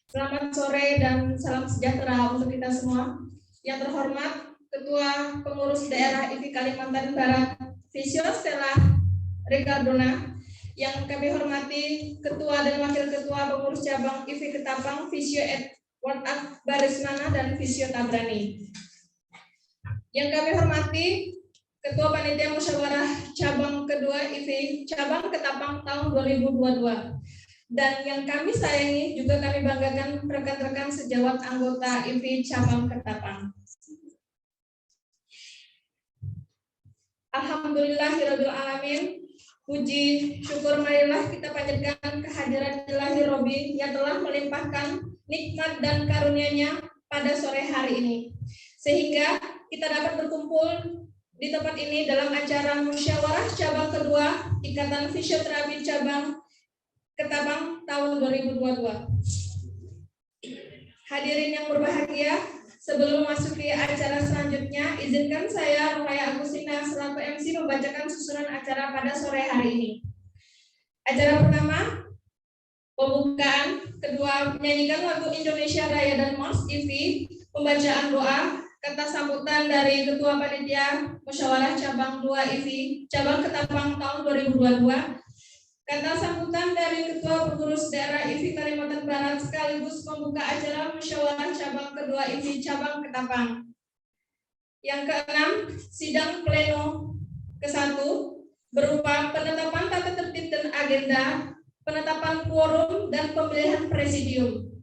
Selamat sore dan salam sejahtera untuk kita semua. Yang terhormat Ketua Pengurus Daerah IFI Kalimantan Barat, Visio Stella Ricardona. Yang kami hormati Ketua dan Wakil Ketua Pengurus Cabang IFI Ketapang, Visio Edward Barismana dan Visio Tabrani. Yang kami hormati Ketua Panitia Musyawarah Cabang Kedua IFI Cabang Ketapang tahun 2022. Dan yang kami sayangi juga kami banggakan rekan-rekan sejawat anggota IFI Cabang Ketapang. Alhamdulillahirabbil alamin. Puji syukur marilah kita panjatkan kehadiran Ilahi Robbi yang telah melimpahkan nikmat dan karunia-Nya pada sore hari ini, sehingga kita dapat berkumpul di tempat ini dalam acara musyawarah cabang kedua Ikatan Fisioterapi Cabang Ketapang tahun 2022. Hadirin yang berbahagia, sebelum memasuki acara selanjutnya, izinkan saya Nuraya Agustina selaku MC membacakan susunan acara pada sore hari ini. Acara pertama, pembukaan, kedua menyanyikan lagu Indonesia Raya dan Mars IFI, pembacaan doa, kata sambutan dari Ketua Panitia Musyawarah Cabang 2 IFI Cabang Ketapang tahun 2022, kata sambutan dari Ketua Pengurus Daerah IFI Kalimantan Barat sekaligus membuka acara Musyawarah Cabang kedua IFI Cabang Ketapang. Yang keenam, sidang pleno ke-1 berupa penetapan tata tertib dan agenda, penetapan quorum dan pemilihan presidium.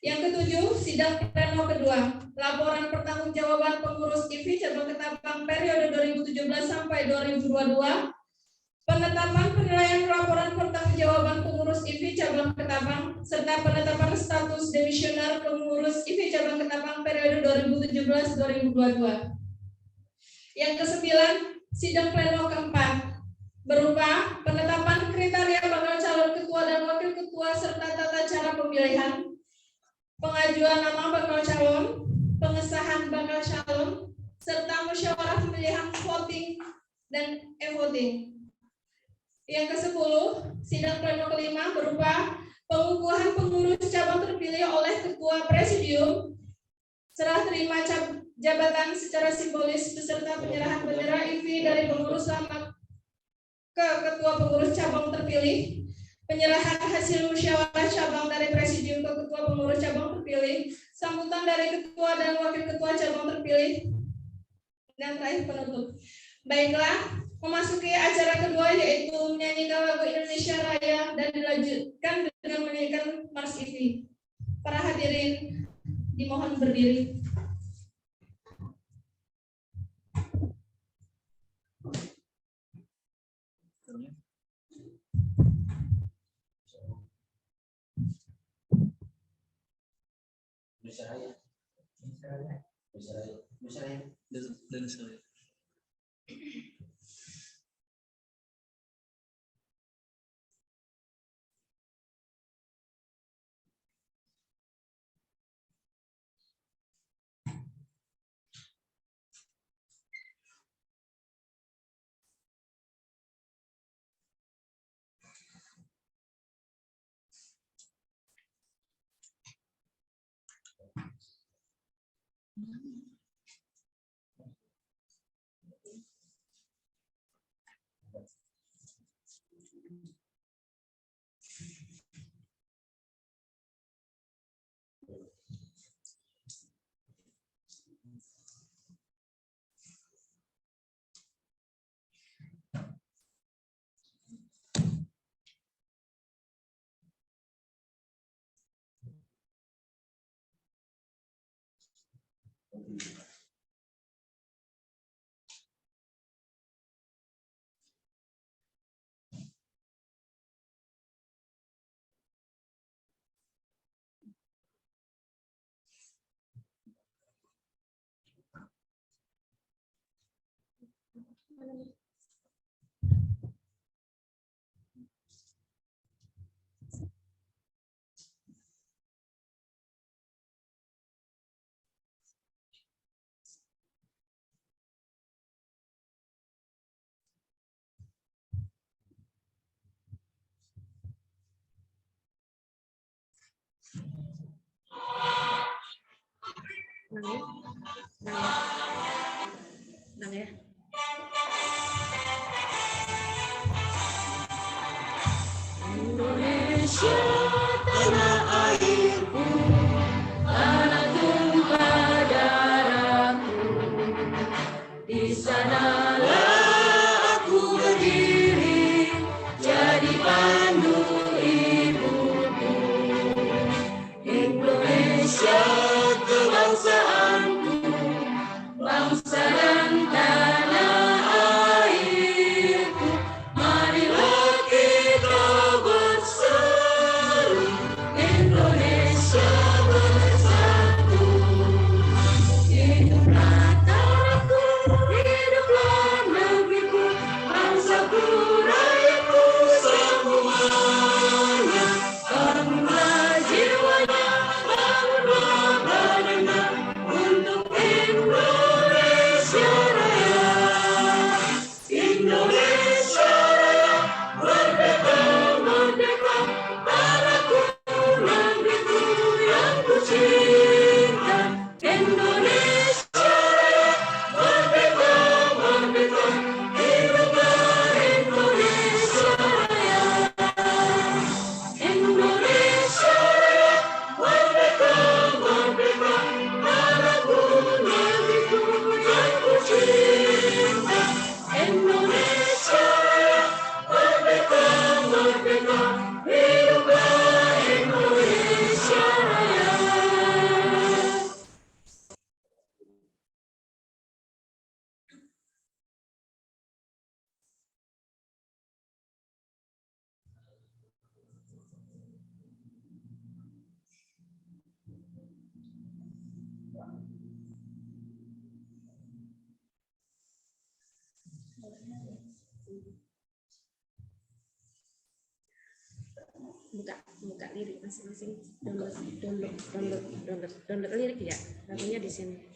Yang ketujuh, sidang pleno kedua, laporan pertanggungjawaban pengurus IFI Cabang Ketapang periode 2017 sampai 2022, penetapan penilaian laporan pertanggungjawaban pengurus IFI Cabang Ketapang, serta penetapan status demisioner pengurus IFI Cabang Ketapang periode 2017-2022. Yang kesembilan, sidang pleno keempat, berupa penetapan kriteria bakal calon ketua dan wakil ketua serta tata cara pemilihan, pengajuan nama bakal calon, pengesahan bakal calon, serta musyawarah pemilihan voting dan e-voting. Yang ke-10, sidang pleno kelima berupa pengukuhan pengurus cabang terpilih oleh ketua presidium, serah terima jabatan secara simbolis beserta penyerahan bendera IFI dari pengurus lama ke ketua pengurus cabang terpilih, penyerahan hasil musyawarah cabang dari presidium ke ketua pengurus cabang terpilih, sambutan dari ketua dan wakil ketua cabang terpilih, dan terakhir penutup. Baiklah, memasuki acara kedua yaitu menyanyikan lagu Indonesia Raya dan dilanjutkan dengan menyanyikan Mars IFI. Para hadirin dimohon berdiri. Indonesia Raya. Indonesia Raya. Tenang ya. Indonesia tanah airku, tanah tumpah darahku, di sanalah aku berdiri, jadi pandu ibuku. Indonesia kebangsaanku, bangsa dan tanah airku, marilah kita bersatu, Indonesia bersatu. Hiduplah tanahku, hiduplah negeriku, bangsaku, rakyatku semuanya. Bangunlah jiwanya, bangunlah badannya, untuk Indonesia Raya. Indonesia Raya, merdeka, merdeka, tanahku, negeriku yang ku cinta. Indonesia Raya, merdeka, merdeka, hiduplah Indonesia Raya. Indonesia Raya, merdeka, merdeka, tanahku, negeriku yang ku cinta. Indonesia Raya, merdeka, merdeka, hiduplah Indonesia Raya. Buka lirik masing-masing, download lirik ya, lagunya di sini.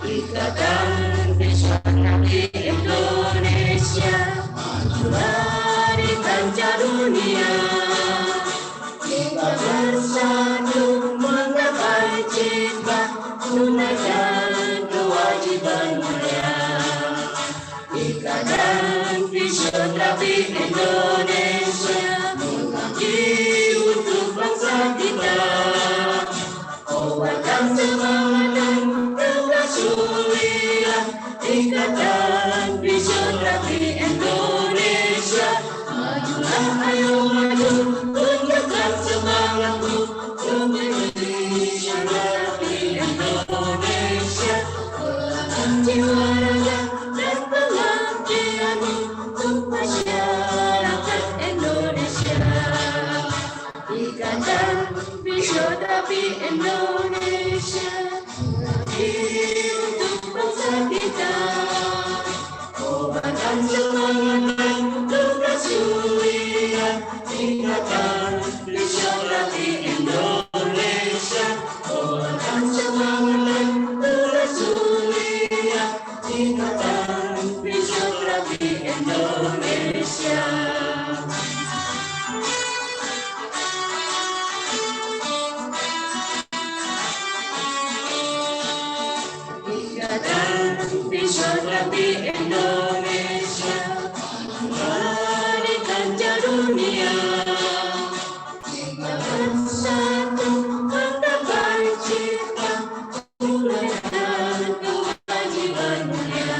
Ikatan Nasional Indonesia, majulah di kancah dunia. Kita bersatu menggapai cita, tunaikan kewajiban mulia. Ikatan Fisioterapi Indonesia, mengabdi untuk bangsa kita. Obatkan semangat dan keberhasilan, Ikatan Fisioterapi Indonesia. Majulah, ayo maju, tunjukkan semangatmu demi Fisioterapi Indonesia. Kuatkan jiwa raga dan pengabdianmu untuk masyarakat Indonesia. Ikatan Fisioterapi Indonesia, untuk bangsa kita. Obatkan semangat dan keberhasilan, Ikatan Fisioterapi Indonesia. Obatkan semangat dan keberhasilan, Ikatan Fisioterapi Indonesia. Ikatan Fisioterapi Indonesia, di kancah dunia. Kita bersatu menggapai cita, tunaikan kewajiban mulia.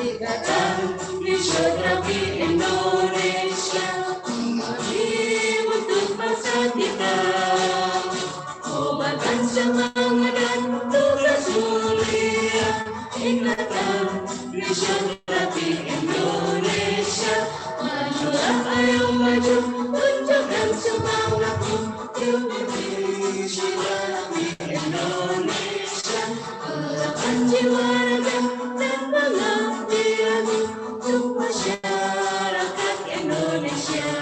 Ikatan Fisioterapi Indonesia, mengabdi untuk bangsa kita. Obatkan semangat dan tugas mulia, Ikatan Fisioterapi Indonesia. Majulah, ayo maju, tunjukkan semangatmu demi Fisioterapi Indonesia. Gerakan Indonesia.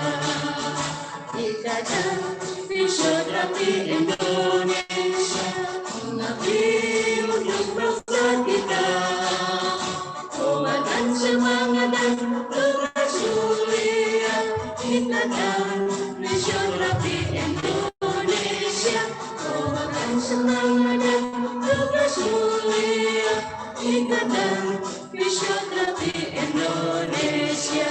Ikatan Fisioterapi Indonesia mengabdi untuk bangsa kita. Kuat dan semangat dan tugas mulia. Ikatan Fisioterapi Indonesia. Kuat dan semangat dan tugas mulia. Ikatan Fisioterapi Indonesia.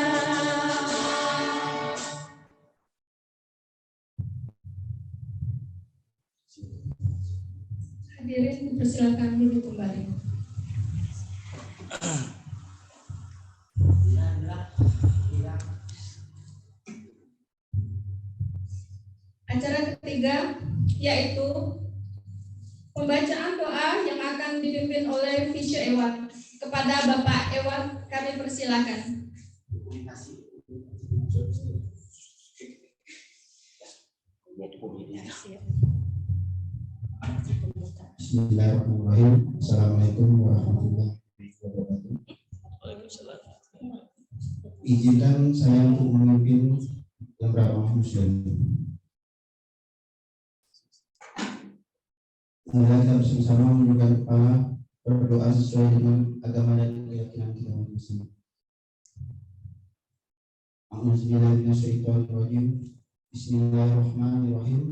Hadirin dipersilakan duduk kembali. Acara ketiga yaitu pembacaan doa yang akan dipimpin oleh Visio Ewan. Kepada Bapak Ewan kami persilakan. Bismillahirrahmanirrahim. Assalamualaikum warahmatullahi wabarakatuh. Waalaikumsalam. Izinkan saya untuk memimpin beberapa muslim. Marilah kita bersama-sama menundukkan kepala, berdoa sesuai dengan agama dan keyakinan kita masing-masing. A'udzubillahiminasyaitonirrajim. Bismillahirrahmanirrahim.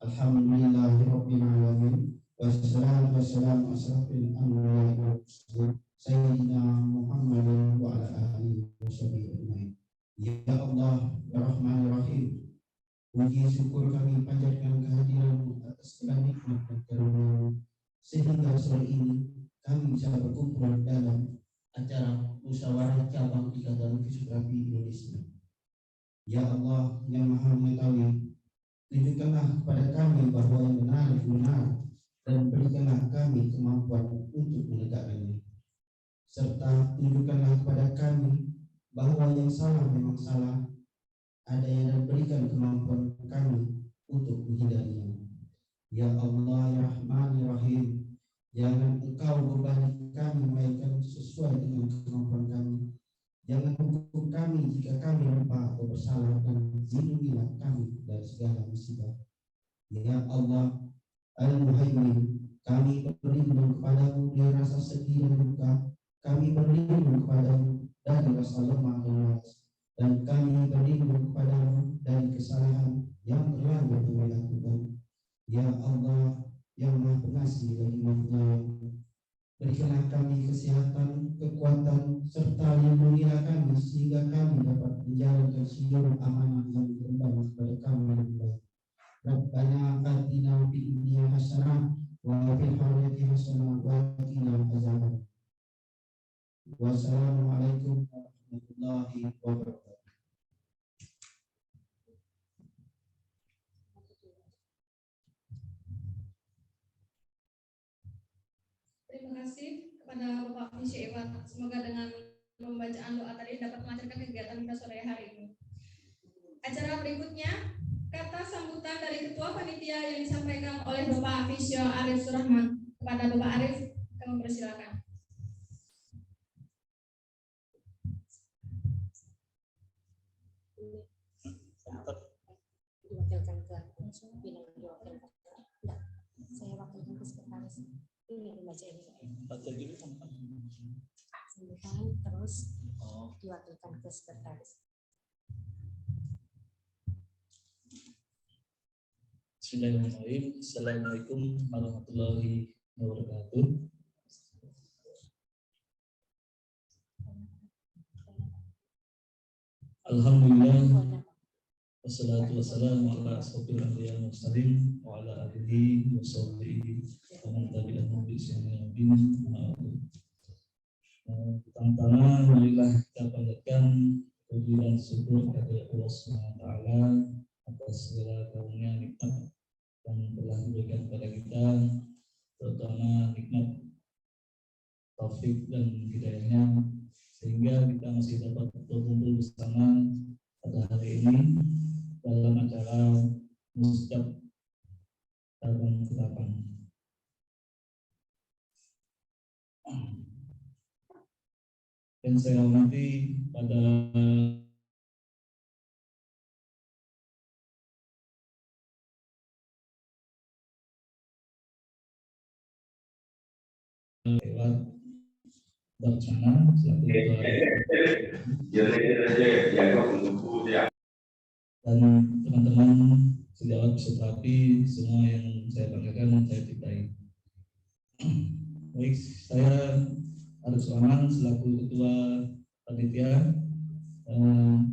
Alhamdulillahirabbil alamin. Wassalatu wassalamu asrafil anbiya'i wal mursalin sayyidina Muhammadin wa ala alihi washabihi ajmain. Ya Allah, ya Rahmanir Rahim. Puji syukur kami panjatkan kehadiran atas segala nikmat dan karunia sehingga sore ini kami bisa berkumpul dalam acara musyawarah cabang Ikatan Fisioterapi Indonesia. Ya Allah yang Maha Mengetahui, tunjukkanlah kepada kami bahwa yang benar dan berikanlah kami kemampuan untuk menegakkannya. Serta tunjukkanlah kepada kami bahwa yang salah memang salah adanya dan berikan kemampuan kami untuk menghindarinya. Ya Allah ya Rahman ya Rahim, jangan Engkau bebani kami melainkan sesuai dengan kemampuan kami. Jangan hukum kami jika kami lupa atau bersalah, dan lindungilah kami dari segala musibah. Ya Allah Al-Muhaimin, kami berlindung kepadamu dari rasa sedih dan duka. Kami berlindung kepadamu dari rasa lemah dan malas. Dan kami berlindung kepadamu dari kesalahan yang terlanjur kami lakukan. Ya Allah yang Maha Pengasih lagi Maha Penyayang, berikanlah kami kesehatan, kekuatan, serta lindungilah kami sehingga kami dapat menjalankan seluruh amanah yang diemban kepada kami dengan baik. Rabbana atina fid dunya hasanah wa fil akhirati hasanah wa qina adzabannar. Wassalamualaikum warahmatullahi wabarakatuh. Terima kasih kepada Bapak Visio Ewan. Semoga dengan pembacaan doa tadi dapat melancarkan kegiatan kita sore hari ini. Acara berikutnya, kata sambutan dari Ketua Panitia yang disampaikan oleh Bapak Visio Arif Surahman. Kepada Bapak Arif, kami persilakan. Diwakilkan ke bidang diwakilkan. Enggak, saya wakilkan ke sekretaris. Ini membaca ini. Sambutan terus diwakilkan ke sekretaris. Bismillahirrahmanirrahim. Assalamualaikum warahmatullahi wabarakatuh. Alhamdulillah. Wassalatu wassalamu ala asrofil anbiya wal mursalin wa ala alihi wa sahbihi wa man tabi'ahum bi ihsan ila yaumil din. Pertama-tama marilah kita panjatkan puji dan syukur kepada Allah Subhanahu wa taala atas segala karunia nikmat yang telah diberikan kepada kita, terutama nikmat taufik dan hidayahnya, sehingga kita masih dapat berkumpul bersama pada hari ini dalam acara mustajab cabang Ketapang. Dan saya hormati pada lewat Barsana selaku ketua dan teman-teman sejawat peserta api semua yang saya banggakan dan saya cintai. Baik, saya Arif Sulaiman selaku ketua panitia.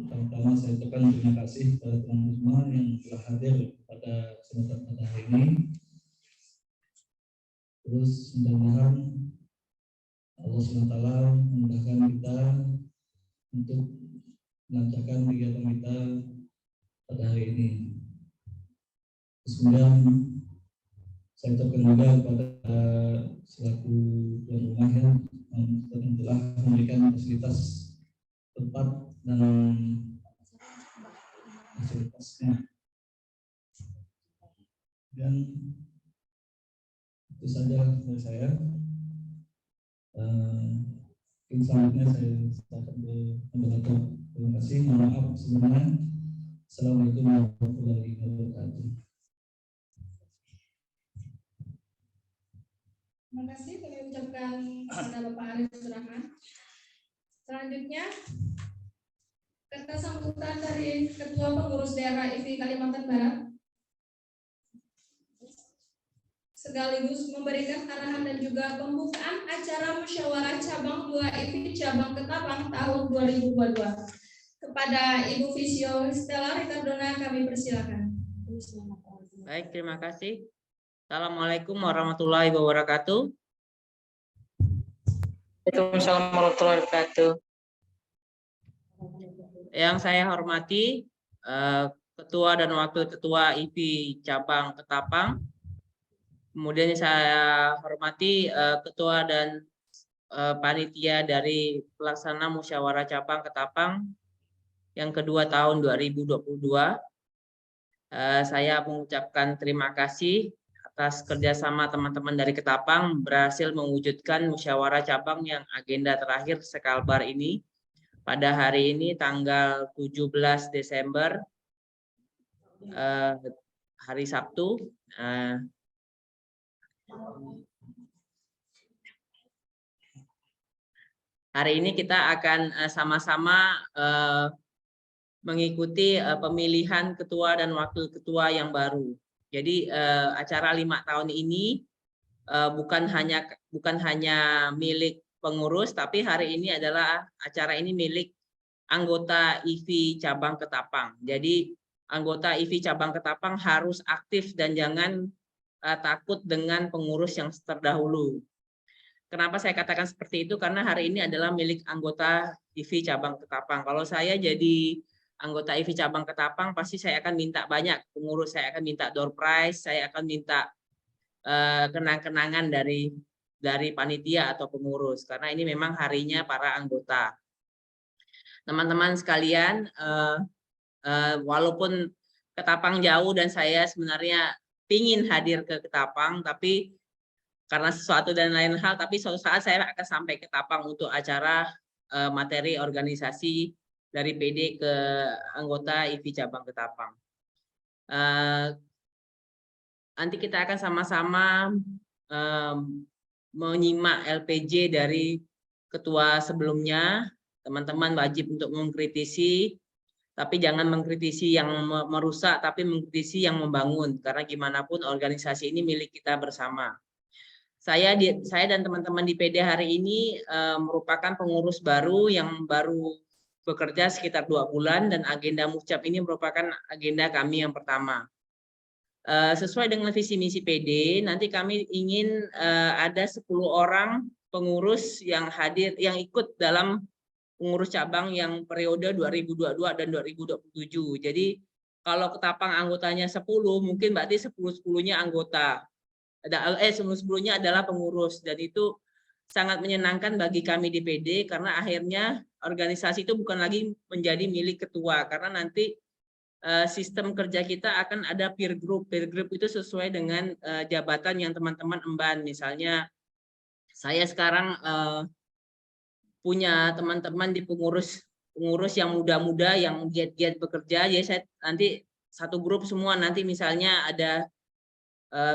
Pertama saya ucapkan terima kasih kepada teman-teman semua yang telah hadir pada kesempatan pada hari ini. Terus mudah-mudahan Allah SWT memudahkan kita untuk melancarkan kegiatan kita pada hari ini. Kemudian saya ucapkan juga kepada selaku tuan rumah yang telah memberikan fasilitas tempat dan fasilitasnya. Dan itu saja dari saya. Mungkin selanjutnya saya akan berkata terima kasih. Mohon maaf sebelumnya. Assalamualaikum warahmatullahi wabarakatuh. Terima kasih kami ucapkan kepada Bapak Arif Surahman. Selanjutnya kata sambutan dari Ketua Pengurus Daerah IFI Kalimantan Barat sekaligus memberikan arahan dan juga pembukaan acara musyawarah cabang 2 IFI cabang Ketapang tahun 2022. Kepada Ibu Visio Stella Ricardona kami persilakan. Baik, terima kasih. Assalamualaikum warahmatullahi wabarakatuh. Waalaikumsalam warahmatullahi wabarakatuh. Yang saya hormati Ketua dan Wakil Ketua IFI cabang Ketapang. Kemudian saya hormati Ketua dan Panitia dari Pelaksana Musyawarah Cabang Ketapang yang kedua tahun 2022. Saya mengucapkan terima kasih atas kerjasama teman-teman dari Ketapang berhasil mewujudkan musyawarah cabang yang agenda terakhir sekalbar ini pada hari ini tanggal 17 Desember hari Sabtu. Hari ini kita akan sama-sama mengikuti pemilihan ketua dan wakil ketua yang baru. Jadi acara 5 tahun ini bukan hanya milik pengurus, tapi hari ini adalah acara ini milik anggota IFI cabang Ketapang. Jadi anggota IFI cabang Ketapang harus aktif dan jangan takut dengan pengurus yang terdahulu. Kenapa saya katakan seperti itu? Karena hari ini adalah milik anggota IFI cabang Ketapang. Kalau saya jadi anggota IFI cabang Ketapang, pasti saya akan minta banyak pengurus, saya akan minta door prize, saya akan minta kenang-kenangan dari panitia atau pengurus, karena ini memang harinya para anggota. Teman-teman sekalian, walaupun Ketapang jauh dan saya sebenarnya ingin hadir ke Ketapang, tapi karena sesuatu dan lain hal, tapi suatu saat saya akan sampai ke Ketapang untuk acara materi organisasi dari PD ke anggota IFI cabang Ketapang. Nanti kita akan sama-sama menyimak LPJ dari ketua sebelumnya. Teman-teman wajib untuk mengkritisi, tapi jangan mengkritisi yang merusak, tapi mengkritisi yang membangun. Karena gimana pun organisasi ini milik kita bersama. Saya dan teman-teman di PD hari ini merupakan pengurus baru yang baru bekerja sekitar 2 bulan, dan agenda Mucap ini merupakan agenda kami yang pertama. Sesuai dengan visi misi PD, nanti kami ingin ada 10 orang pengurus yang hadir, yang ikut dalam pengurus cabang yang periode 2022 dan 2027. Jadi kalau Ketapang anggotanya 10, mungkin berarti 10-10-nya anggota. 10-10-nya adalah pengurus, dan itu sangat menyenangkan bagi kami di PD karena akhirnya organisasi itu bukan lagi menjadi milik ketua, karena nanti sistem kerja kita akan ada peer group. Peer group itu sesuai dengan jabatan yang teman-teman emban. Misalnya saya sekarang punya teman-teman di pengurus yang muda-muda yang giat-giat bekerja, jadi saya nanti satu grup semua, nanti misalnya ada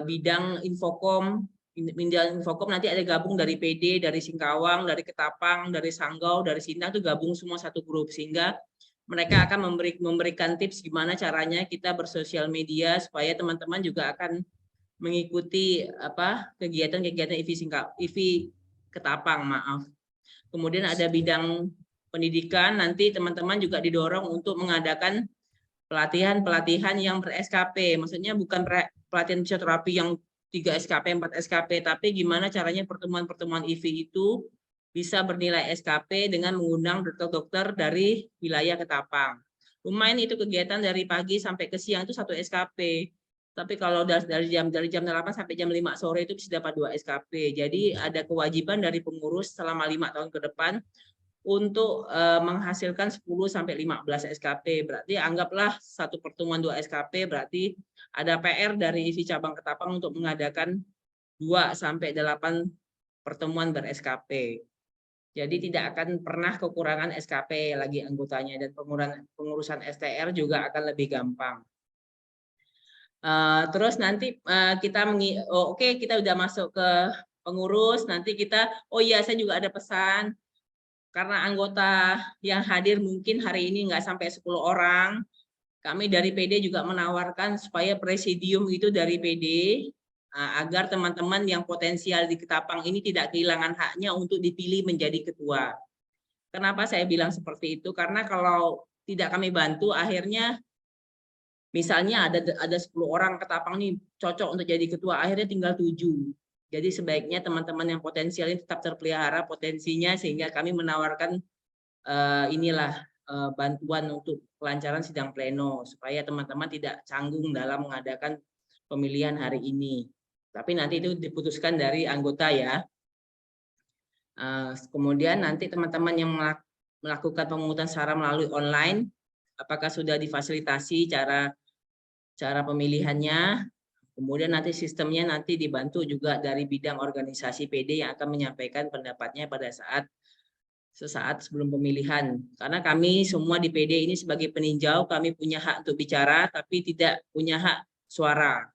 bidang infokom, Minjal Infokom nanti ada gabung dari PD, dari Singkawang, dari Ketapang, dari Sanggau, dari Sintang, itu gabung semua satu grup, sehingga mereka akan memberikan tips gimana caranya kita bersosial media supaya teman-teman juga akan mengikuti kegiatan-kegiatan IV Ketapang, maaf. Kemudian ada bidang pendidikan, nanti teman-teman juga didorong untuk mengadakan pelatihan-pelatihan yang ber-SKP, maksudnya bukan pelatihan fisioterapi yang 3 SKP, 4 SKP, tapi gimana caranya pertemuan-pertemuan IV itu bisa bernilai SKP dengan mengundang dokter-dokter dari wilayah Ketapang. Lumayan itu kegiatan dari pagi sampai ke siang itu 1 SKP. Tapi kalau dari jam 8 sampai jam 5 sore itu bisa dapat 2 SKP. Jadi ada kewajiban dari pengurus selama 5 tahun ke depan untuk menghasilkan 10 sampai 15 SKP. Berarti anggaplah satu pertemuan 2 SKP, berarti ada PR dari IV cabang Ketapang untuk mengadakan 2 sampai 8 pertemuan ber-SKP. Jadi tidak akan pernah kekurangan SKP lagi anggotanya, dan pengurusan STR juga akan lebih gampang. Terus nanti kita udah masuk ke pengurus, nanti kita, saya juga ada pesan, karena anggota yang hadir mungkin hari ini nggak sampai 10 orang, kami dari PD juga menawarkan supaya presidium itu dari PD, agar teman-teman yang potensial di Ketapang ini tidak kehilangan haknya untuk dipilih menjadi ketua. Kenapa saya bilang seperti itu? Karena kalau tidak kami bantu, akhirnya misalnya ada 10 orang Ketapang nih cocok untuk jadi ketua, akhirnya tinggal 7. Jadi sebaiknya teman-teman yang potensial ini tetap terpelihara potensinya, sehingga kami menawarkan bantuan untuk kelancaran sidang pleno, supaya teman-teman tidak canggung dalam mengadakan pemilihan hari ini. Tapi nanti itu diputuskan dari anggota ya. Kemudian nanti teman-teman yang melakukan pemungutan suara melalui online, apakah sudah difasilitasi cara pemilihannya. Kemudian nanti sistemnya nanti dibantu juga dari bidang organisasi PD yang akan menyampaikan pendapatnya pada sesaat sebelum pemilihan. Karena kami semua di PD ini sebagai peninjau, kami punya hak untuk bicara, tapi tidak punya hak suara.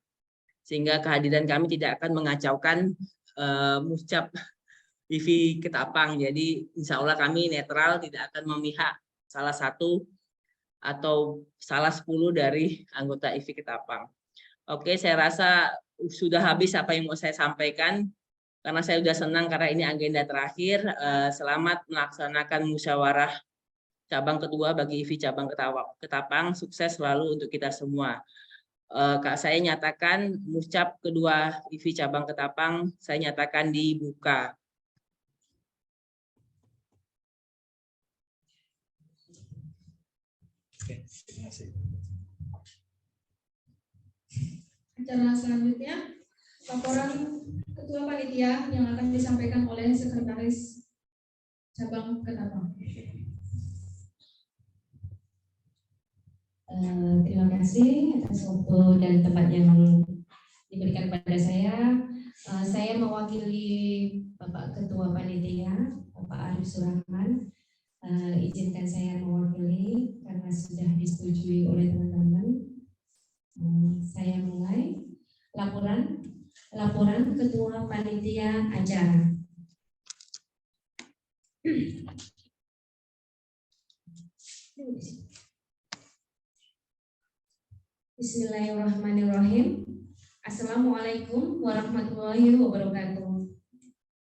Sehingga kehadiran kami tidak akan mengacaukan muscap IV Ketapang. Jadi insya Allah kami netral, tidak akan memihak salah satu atau salah 10 dari anggota IV Ketapang. Oke, saya rasa sudah habis apa yang mau saya sampaikan. Karena saya sudah senang karena ini agenda terakhir. Selamat melaksanakan musyawarah cabang kedua bagi IV cabang Ketapang. Sukses selalu untuk kita semua. Saya nyatakan muscap kedua IV cabang Ketapang, saya nyatakan dibuka. Oke, terima kasih. Acara selanjutnya, laporan Ketua Panitia yang akan disampaikan oleh Sekretaris Cabang Ketapang. Terima kasih atas waktu dan tempat yang diberikan pada saya. Saya mewakili Bapak Ketua Panitia, Bapak Arif Surahman. Izinkan saya mewakili karena sudah disetujui oleh teman-teman. Saya mulai laporan Ketua Panitia Acara. Bismillahirrahmanirrahim. Assalamualaikum warahmatullahi wabarakatuh.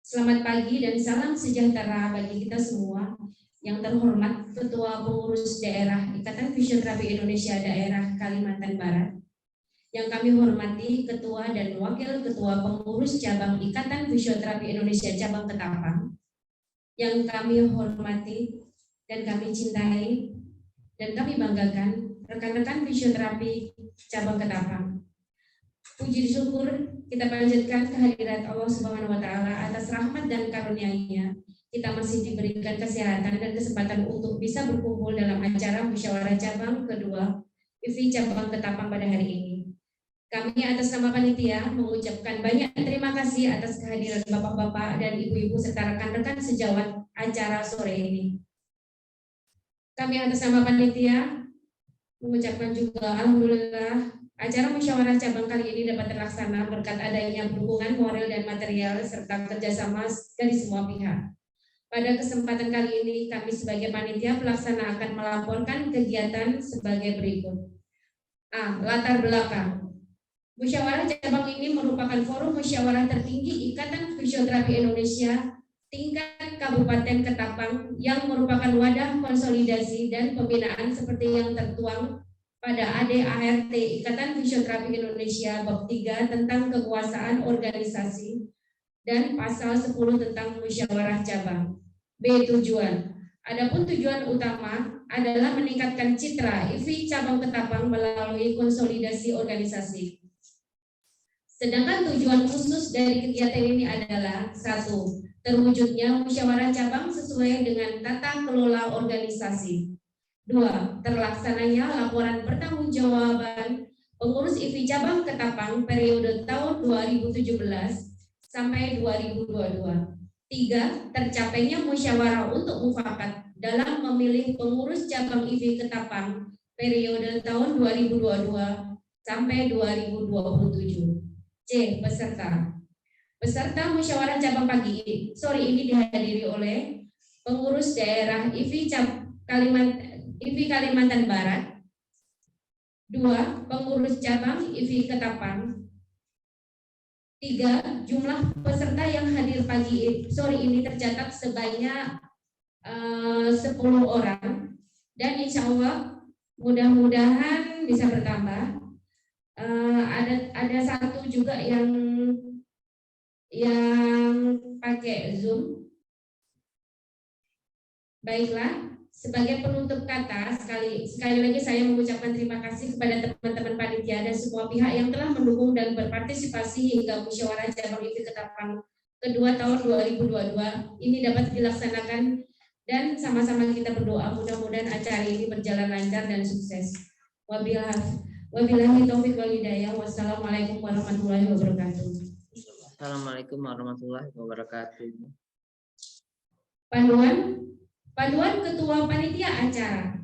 Selamat pagi dan salam sejahtera bagi kita semua. Yang terhormat Ketua Pengurus Daerah Ikatan Fisioterapi Indonesia Daerah Kalimantan Barat, yang kami hormati Ketua dan Wakil Ketua Pengurus Cabang Ikatan Fisioterapi Indonesia Cabang Ketapang, yang kami hormati dan kami cintai dan kami banggakan rekan-rekan fisioterapi Cabang Ketapang. Puji syukur kita panjatkan kehadirat Allah Subhanahu wa taala atas rahmat dan karunia-Nya. Kita masih diberikan kesehatan dan kesempatan untuk bisa berkumpul dalam acara musyawarah cabang kedua IV cabang Ketapang pada hari ini. Kami atas nama panitia mengucapkan banyak terima kasih atas kehadiran bapak-bapak dan ibu-ibu serta rekan-rekan sejawat acara sore ini. Kami atas nama panitia mengucapkan juga alhamdulillah acara musyawarah cabang kali ini dapat terlaksana berkat adanya dukungan moral dan material serta kerjasama dari semua pihak. Pada kesempatan kali ini kami sebagai panitia pelaksana akan melaporkan kegiatan sebagai berikut. A. Latar belakang. Musyawarah cabang ini merupakan forum musyawarah tertinggi Ikatan Fisioterapi Indonesia tingkat Kabupaten Ketapang yang merupakan wadah konsolidasi dan pembinaan seperti yang tertuang pada ADART Ikatan Fisioterapi Indonesia bab 3 tentang kekuasaan organisasi dan pasal 10 tentang musyawarah cabang. B. Tujuan. Adapun tujuan utama adalah meningkatkan citra IFI cabang Ketapang melalui konsolidasi organisasi. Sedangkan tujuan khusus dari kegiatan ini adalah 1. Terwujudnya musyawarah cabang sesuai dengan tata kelola organisasi. 2. Terlaksananya laporan pertanggungjawaban pengurus IFI cabang Ketapang periode tahun 2017 sampai 2022. 3. Tercapainya musyawarah untuk mufakat dalam memilih pengurus cabang IFI Ketapang periode tahun 2022 sampai 2027. C. Peserta. Peserta musyawarah cabang sore ini dihadiri oleh pengurus daerah IFI Kalimantan Barat, 2. Pengurus cabang IFI Ketapang, 3. Jumlah peserta yang hadir sore ini tercatat sebanyak 10 orang dan insya Allah mudah-mudahan bisa bertambah. Ada satu juga yang pakai Zoom. Baiklah, sebagai penutup kata sekali lagi saya mengucapkan terima kasih kepada teman-teman panitia dan semua pihak yang telah mendukung dan berpartisipasi hingga musyawarah cabang IFI Ketapang kedua tahun 2022 ini dapat dilaksanakan dan sama-sama kita berdoa mudah-mudahan acara ini berjalan lancar dan sukses. Wabillahi taufiq wal hidayah. Wassalamualaikum warahmatullahi wabarakatuh. Assalamualaikum warahmatullahi wabarakatuh. Panduan Ketua Panitia Acara.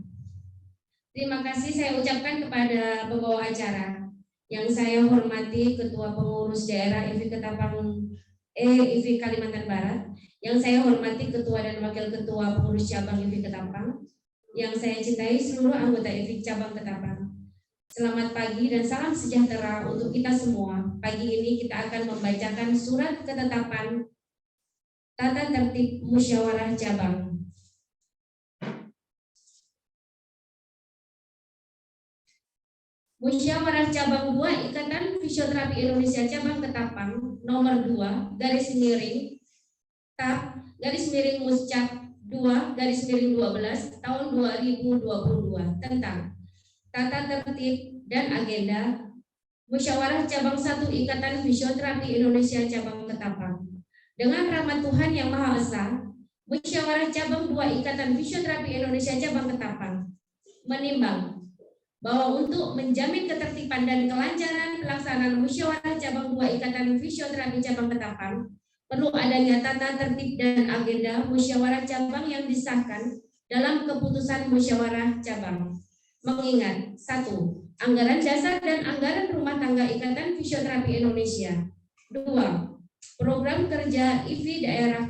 Terima kasih saya ucapkan kepada pembawa acara. Yang saya hormati Ketua Pengurus Daerah IFI Ketapang IFI Kalimantan Barat. Yang saya hormati Ketua dan Wakil Ketua Pengurus Cabang IFI Ketapang. Yang saya cintai seluruh anggota IFI Cabang Ketapang. Selamat pagi dan salam sejahtera untuk kita semua. Pagi ini kita akan membacakan surat ketetapan tata tertib musyawarah cabang. Musyawarah cabang 2 Ikatan Fisioterapi Indonesia cabang Ketapang nomor 2 _ muscak 2 _ 12 tahun 2022 tentang tata tertib dan agenda musyawarah cabang 1 Ikatan Fisioterapi Indonesia cabang Ketapang. Dengan rahmat Tuhan Yang Maha Esa, musyawarah cabang 2 Ikatan Fisioterapi Indonesia cabang Ketapang menimbang bahwa untuk menjamin ketertiban dan kelancaran pelaksanaan musyawarah cabang 2 Ikatan Fisioterapi cabang Ketapang perlu adanya tata tertib dan agenda musyawarah cabang yang disahkan dalam keputusan musyawarah cabang. Mengingat 1. Anggaran dasar dan anggaran rumah tangga Ikatan Fisioterapi Indonesia. 2. Program kerja IFI daerah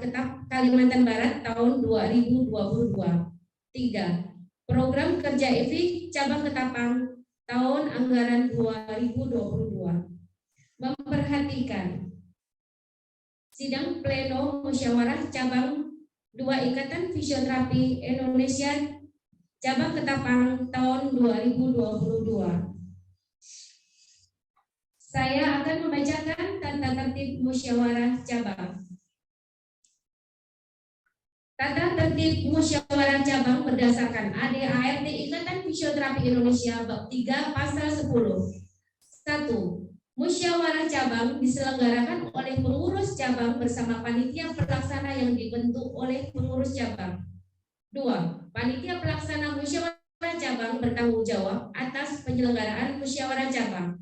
Kalimantan Barat tahun 2022. 3. Program kerja IFI cabang Ketapang tahun anggaran 2022. Memperhatikan sidang pleno musyawarah cabang 2 Ikatan Fisioterapi Indonesia cabang Ketapang tahun 2022. Saya akan membacakan tata tertib musyawarah cabang. Tata tertib musyawarah cabang berdasarkan ADART Ikatan Fisioterapi Indonesia bab 3 pasal 10. 1. Musyawarah cabang diselenggarakan oleh pengurus cabang bersama panitia pelaksana yang dibentuk oleh pengurus cabang. 2. Panitia pelaksana musyawarah cabang bertanggung jawab atas penyelenggaraan musyawarah cabang.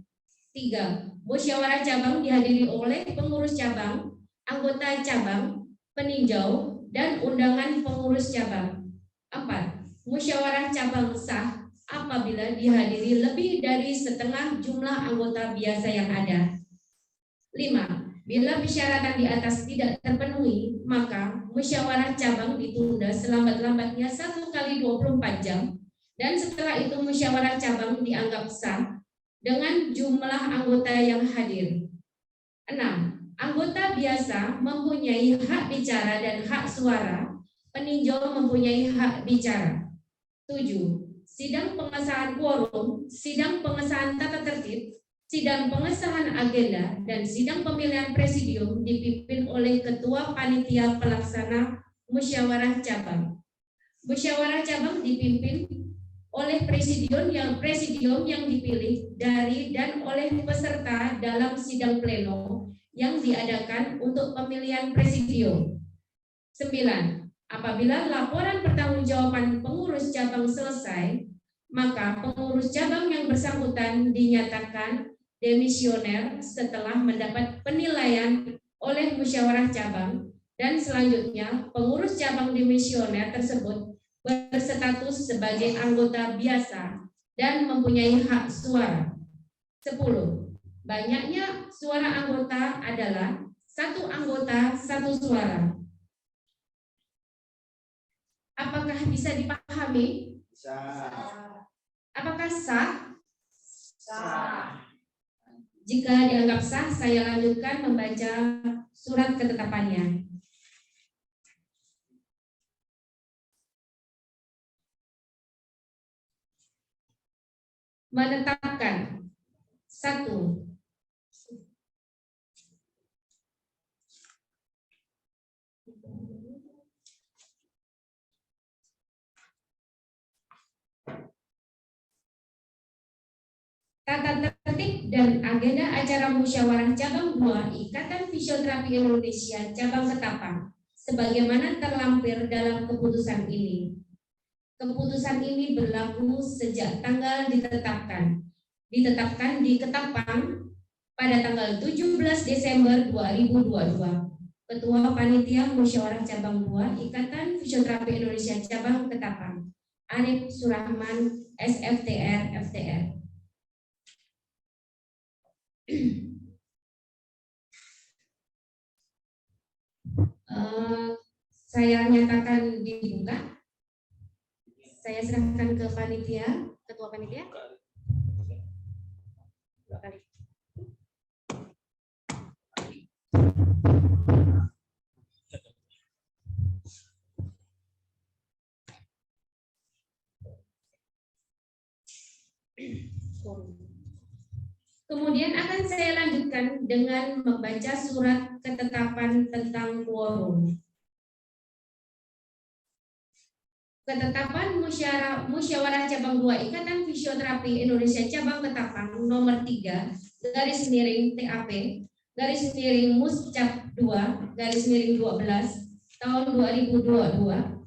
3. Musyawarah cabang dihadiri oleh pengurus cabang, anggota cabang, peninjau, dan undangan pengurus cabang. 4. Musyawarah cabang sah apabila dihadiri lebih dari setengah jumlah anggota biasa yang ada. 5. Bila persyaratan di atas tidak terpenuhi, maka musyawarah cabang ditunda selambat-lambatnya 1 kali 24 jam, dan setelah itu musyawarah cabang dianggap sah dengan jumlah anggota yang hadir. 6. Anggota biasa mempunyai hak bicara dan hak suara, peninjau mempunyai hak bicara. 7. Sidang pengesahan quorum, sidang pengesahan tata tertib, sidang pengesahan agenda, dan sidang pemilihan presidium dipimpin oleh Ketua Panitia Pelaksana Musyawarah Cabang. Musyawarah cabang dipimpin oleh presidium yang dipilih dari dan oleh peserta dalam sidang pleno yang diadakan untuk pemilihan presidium. 9. Apabila laporan pertanggungjawaban pengurus cabang selesai, maka pengurus cabang yang bersangkutan dinyatakan demisioner setelah mendapat penilaian oleh musyawarah cabang, dan selanjutnya pengurus cabang demisioner tersebut berstatus sebagai anggota biasa dan mempunyai hak suara. 10. Banyaknya suara anggota adalah 1 anggota 1 suara. Apakah bisa dipahami? Bisa. Apakah sah? Sah. Jika dianggap sah, saya lanjutkan membaca surat ketetapannya. Menetapkan 1. Tata tertib dan agenda acara musyawarah cabang 2 Ikatan Fisioterapi Indonesia cabang Ketapang sebagaimana terlampir dalam keputusan ini. Keputusan ini berlaku sejak tanggal ditetapkan di Ketapang pada tanggal 17 Desember 2022. Ketua Panitia Musyawarah Cabang 2 Ikatan Fisioterapi Indonesia cabang Ketapang, Arif Surahman, SFTR, FTR. Saya nyatakan dibuka. Saya serahkan ke panitia, ketua panitia. Kemudian akan saya lanjutkan dengan membaca surat ketetapan tentang quorum. Ketetapan musyawarah cabang 2 Ikatan Fisioterapi Indonesia cabang Ketapang nomor 3 /TAP /Muscap 2 /12 tahun 2022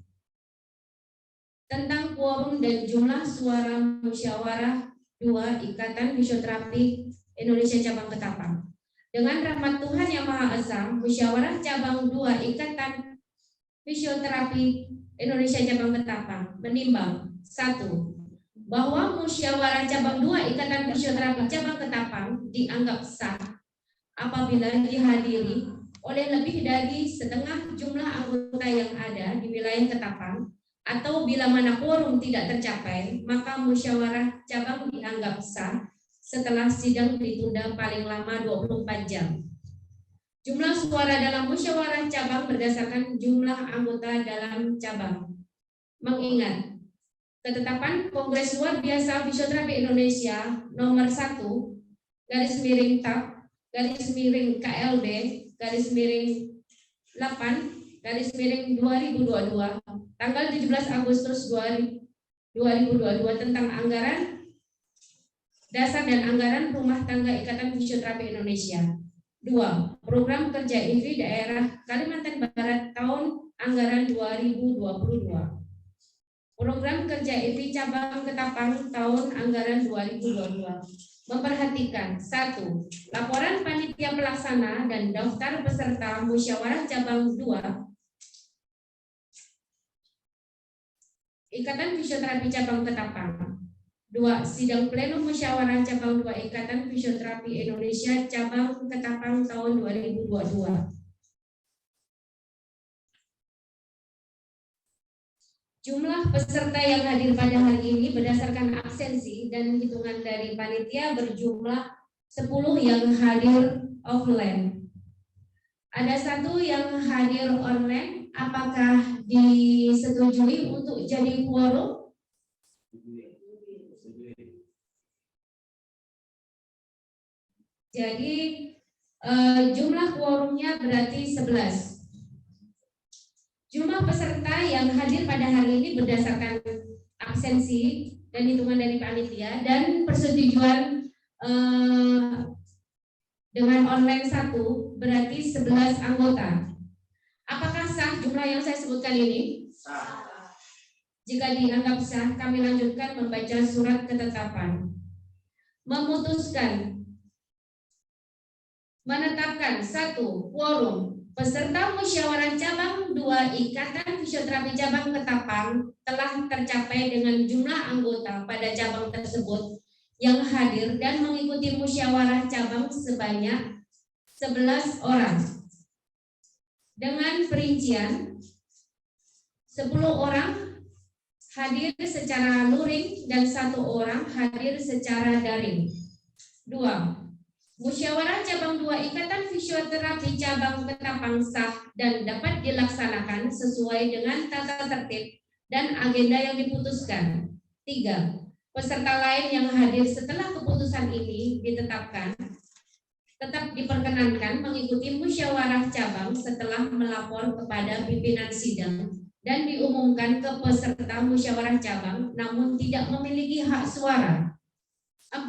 tentang quorum dan jumlah suara musyawarah 2 Ikatan Fisioterapi Indonesia cabang Ketapang. Dengan rahmat Tuhan Yang Maha Esa, musyawarah cabang 2 Ikatan Fisioterapi Indonesia cabang Ketapang menimbang 1. Bahwa musyawarah cabang 2 Ikatan Fisioterapi cabang Ketapang dianggap sah apabila dihadiri oleh lebih dari setengah jumlah anggota yang ada di wilayah Ketapang, atau bila mana quorum tidak tercapai, maka musyawarah cabang dianggap sah setelah sidang ditunda paling lama 24 jam. Jumlah suara dalam musyawarah cabang berdasarkan jumlah anggota dalam cabang. Mengingat ketetapan Kongres Luar Biasa Fisioterapi Indonesia nomor 1 /TAP /KLB /8 tanggal 17 Agustus 2022 tentang anggaran dasar dan anggaran rumah tangga Ikatan Fisioterapi Indonesia. 2. Program kerja IFI daerah Kalimantan Barat tahun anggaran 2022. Program kerja IFI cabang Ketapang tahun anggaran 2022. Memperhatikan 1. Laporan panitia pelaksana dan daftar peserta musyawarah cabang 2 Ikatan Fisioterapi cabang Ketapang. 2. Sidang Pleno Musyawarah Cabang 2 Ikatan Fisioterapi Indonesia Cabang Ketapang tahun 2022. Jumlah peserta yang hadir pada hari ini berdasarkan absensi dan hitungan dari panitia berjumlah 10 yang hadir offline. Ada 1 yang hadir online. Apakah disetujui untuk jadi quorum? Jadi jumlah quorumnya berarti 11. Jumlah peserta yang hadir pada hari ini berdasarkan absensi dan hitungan dari panitia dan persetujuan dengan online 1 berarti 11 anggota. Apakah sah jumlah yang saya sebutkan ini? Sah. Jika dianggap sah, kami lanjutkan membaca surat ketetapan. Memutuskan menetapkan 1 quorum peserta musyawarah cabang 2 Ikatan Fisioterapi Cabang Ketapang telah tercapai dengan jumlah anggota pada cabang tersebut yang hadir dan mengikuti musyawarah cabang sebanyak 11 orang. Dengan perincian 10 orang hadir secara luring dan 1 orang hadir secara daring. 2. Musyawarah Cabang 2 Ikatan Fisioterapi Cabang Ketapang sah dan dapat dilaksanakan sesuai dengan tata tertib dan agenda yang diputuskan. 3. Peserta lain yang hadir setelah keputusan ini ditetapkan tetap diperkenankan mengikuti musyawarah cabang setelah melapor kepada pimpinan sidang dan diumumkan ke peserta musyawarah cabang namun tidak memiliki hak suara. 4.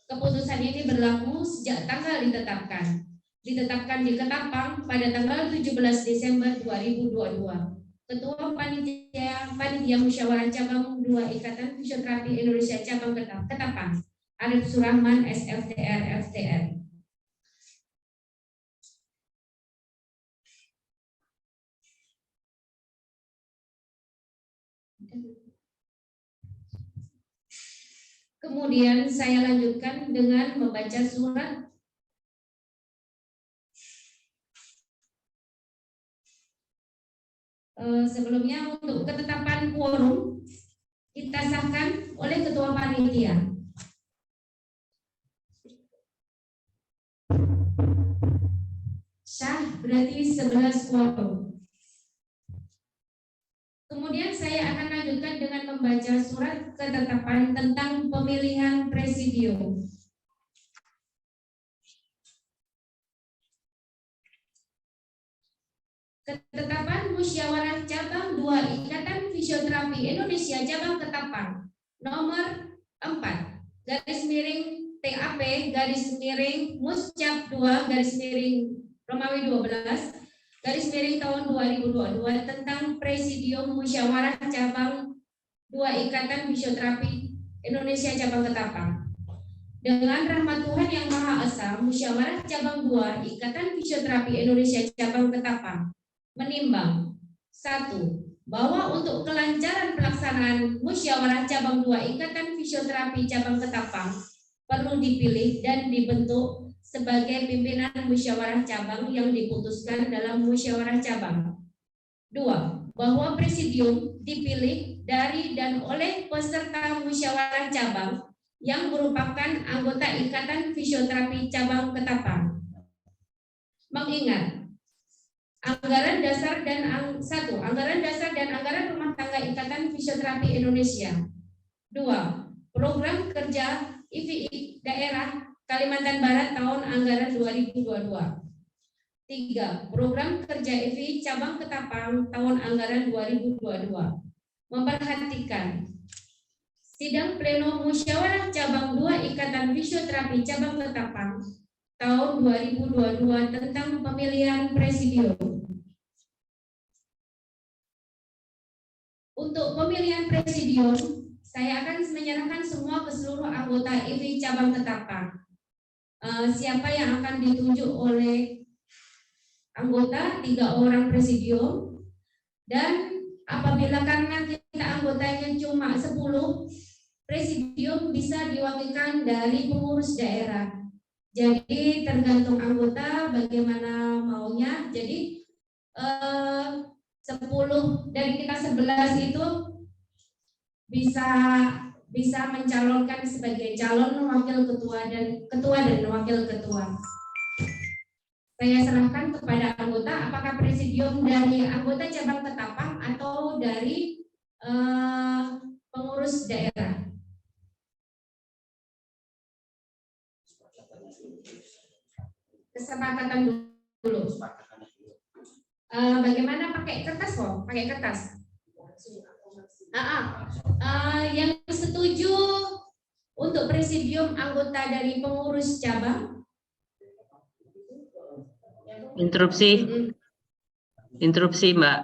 Keputusan ini berlaku sejak tanggal ditetapkan. Ditetapkan di Ketapang pada tanggal 17 Desember 2022. Ketua Panitia Musyawarah Cabang 2 Ikatan Fisioterapi Indonesia Cabang Ketapang, Arif Surahman, SFTR, FTR. Kemudian saya lanjutkan dengan membaca surat sebelumnya untuk ketetapan quorum kita sahkan oleh Ketua Panitia. Sah berarti 11 quorum. Kemudian saya akan lanjutkan dengan membaca surat ketetapan tentang pemilihan presidium. Ketetapan Musyawarah Cabang 2 Ikatan Fisioterapi Indonesia Cabang Ketapang nomor 4 /TAP /Muscap 2 Romawi 12 tahun 2022 tentang Presidium Musyawarah Cabang 2 Ikatan Fisioterapi Indonesia Cabang Ketapang. Dengan rahmat Tuhan Yang Maha Esa, Musyawarah Cabang 2 Ikatan Fisioterapi Indonesia Cabang Ketapang menimbang 1. Bahwa untuk kelancaran pelaksanaan Musyawarah Cabang 2 Ikatan Fisioterapi Cabang Ketapang perlu dipilih dan dibentuk sebagai pimpinan musyawarah cabang yang diputuskan dalam musyawarah cabang. 2. Bahwa presidium dipilih dari dan oleh peserta musyawarah cabang yang merupakan anggota Ikatan Fisioterapi Cabang Ketapang. Mengingat anggaran dasar dan anggaran rumah tangga Ikatan Fisioterapi Indonesia. 2. Program kerja IFI daerah Kalimantan Barat tahun anggaran 2022. 3. Program kerja IFI Cabang Ketapang tahun anggaran 2022. Memperhatikan sidang pleno musyawarah cabang 2 Ikatan Fisioterapi Cabang Ketapang tahun 2022 tentang pemilihan presidium. Untuk pemilihan presidium, saya akan menyerahkan semua ke seluruh anggota IFI Cabang Ketapang. Siapa yang akan ditunjuk oleh anggota 3 orang presidium, dan apabila karena kita anggotanya cuma 10 presidium bisa diwakilkan dari pengurus daerah. Jadi tergantung anggota bagaimana maunya. Jadi 10 dari kita 11 itu bisa mencalonkan sebagai calon wakil ketua dan wakil ketua. Saya serahkan kepada anggota apakah presidium dari anggota cabang Ketapang atau dari pengurus daerah. Kesepakatan dulu. Bagaimana pakai kertas kok? Pakai kertas. Yang setuju untuk presidium anggota dari pengurus cabang? Interupsi, Mbak.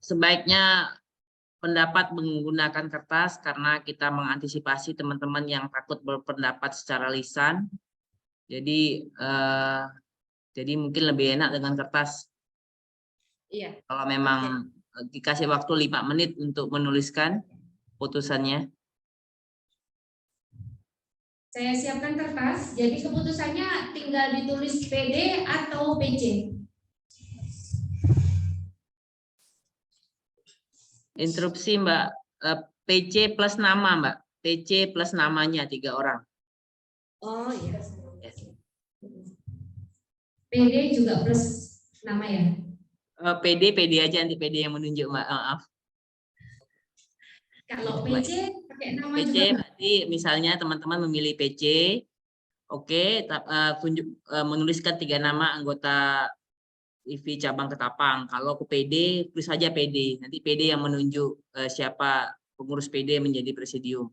Sebaiknya pendapat menggunakan kertas karena kita mengantisipasi teman-teman yang takut berpendapat secara lisan. Jadi mungkin lebih enak dengan kertas. Iya. Kalau memang dikasih waktu 5 menit untuk menuliskan putusannya. Saya siapkan kertas, jadi keputusannya tinggal ditulis PD atau PC. Interupsi, Mbak. PC plus nama, Mbak. PC plus namanya 3 orang. Oh iya. PD juga plus nama ya? PD aja, nanti PD yang menunjuk, Mbak. Maaf. Kalau PC pakai nama PC juga. berarti misalnya teman-teman memilih PC, oke, menuliskan 3 nama anggota IV cabang Ketapang. Kalau ke PD, tulis saja PD. Nanti PD yang menunjuk siapa pengurus PD menjadi presidium.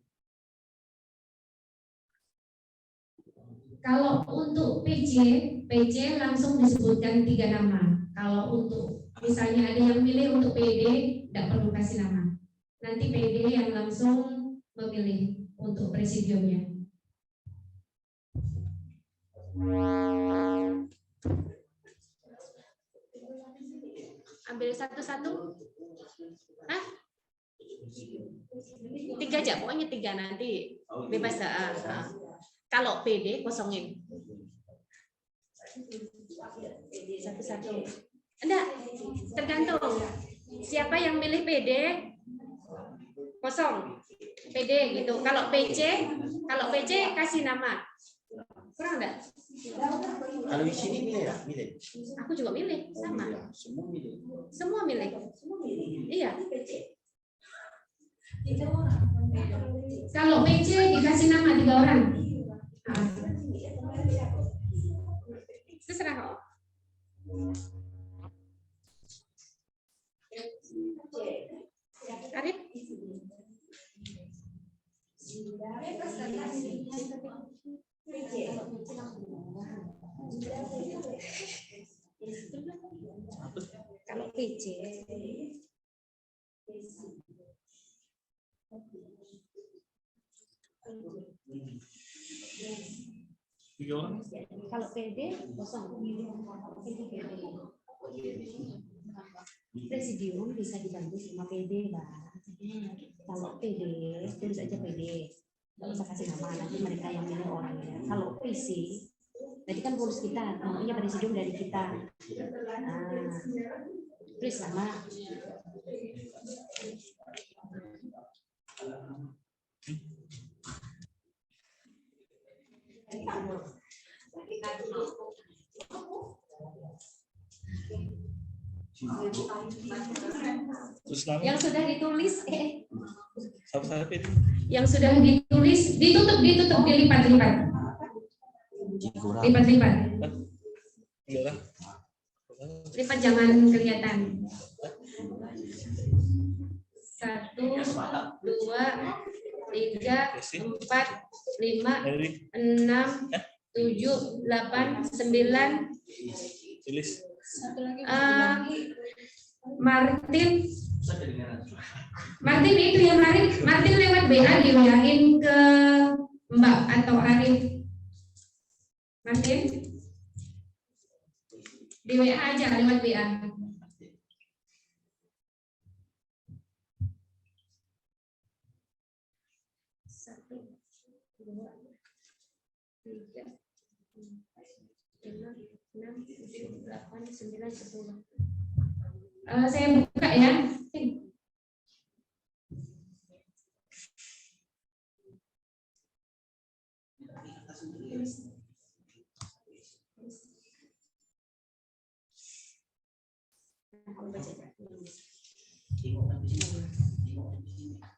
Kalau untuk PC langsung disebutkan 3 nama. Kalau untuk misalnya ada yang milih untuk PD, tidak perlu kasih nama. Nanti PD yang langsung memilih untuk presidiumnya. Ambil satu-satu. Hah? 3 aja, pokoknya 3 nanti bebas. Kalau PD kosongin. Satu-satu. Enggak, tergantung. Siapa yang milih PD kosong. PD gitu. Kalau PC kasih nama. Kurang enggak? Kalau di sini milih ya? Milih. Aku juga milih, sama. Semua milih. Iya. Kalau PC dikasih nama 3 orang. Terserah kok. Arif? Kalau PC kalau PD kosong. Presidium bisa dibantu sama PD, Mbak. Kalau PD tulis aja PD, nggak usah kasih nama, nanti mereka yang milih orangnya. Kalau PC, tadi kan pengurus kita, namanya presidium dari kita. Tulis nama. Yang sudah ditulis yang sudah ditulis ditutup dilipat-lipat. Lipat jangan kelihatan. 1, 2, 3, 4, 5, 6, 7, 8, 9. Martin itu yang Martin lewat BA di-WA-in ke Mbak atau Arif. Martin di WA aja lewat BA. 1, 2, 3, 4, 5, 6, 7, 8, 9, 10. Saya buka ya.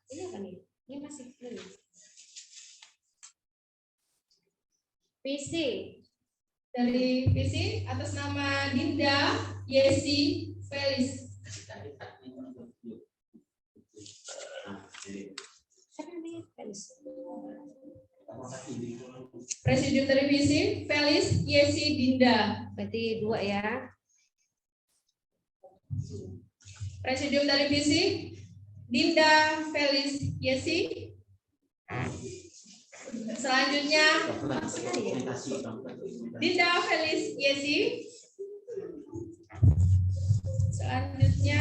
Ini apa nih? Ini masih belum. PC. Dari PC atas nama Dinda Yesi Felis. Presidium dari PC Felis Yesi Dinda. Berarti 2 ya. Presidium dari PC Dinda Felis Yesi. Selanjutnya Dinda Felis Yesi. Selanjutnya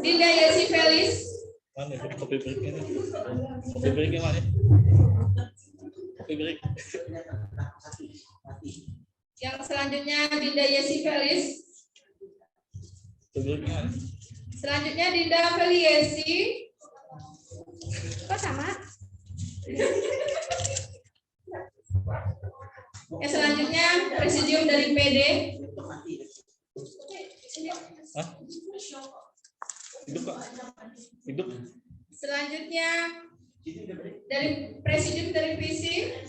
Dinda Yesi Felis. Mana kopi breaknya? Kopi breaknya mana? Kopi break. Yang selanjutnya Dinda Yesi Felis. Kopi breaknya mana? Selanjutnya Dinda Felis Yesi. Kok sama? Yang selanjutnya Presidium dari PD. Hah? Hidup Kak? Hidup? Selanjutnya dari Presidium dari PC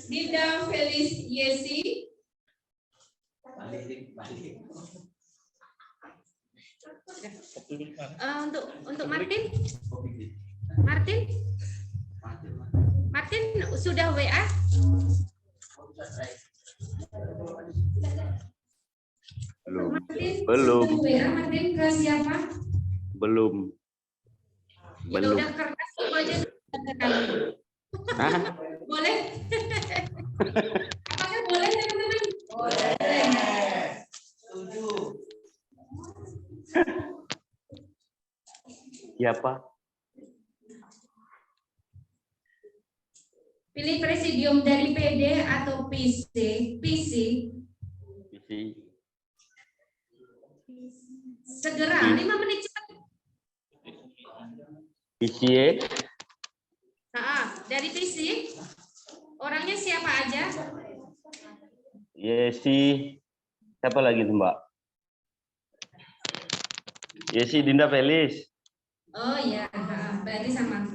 Dinda Felis Yesi. Kopi break mana? Untuk Martin sudah WA? Belum. WA Martin ke siapa? Belum. Ya udah kertas itu aja ke kami. Boleh? Apakah boleh teman-teman? Boleh. Siapa? Pilih presidium dari PD atau PC. PC. Segera, 5 menit cepat. PC. Dari PC. Orangnya siapa aja? Yesi. Siapa lagi tuh Mbak? Yesi Dinda Felis. Oh ya, berarti sama.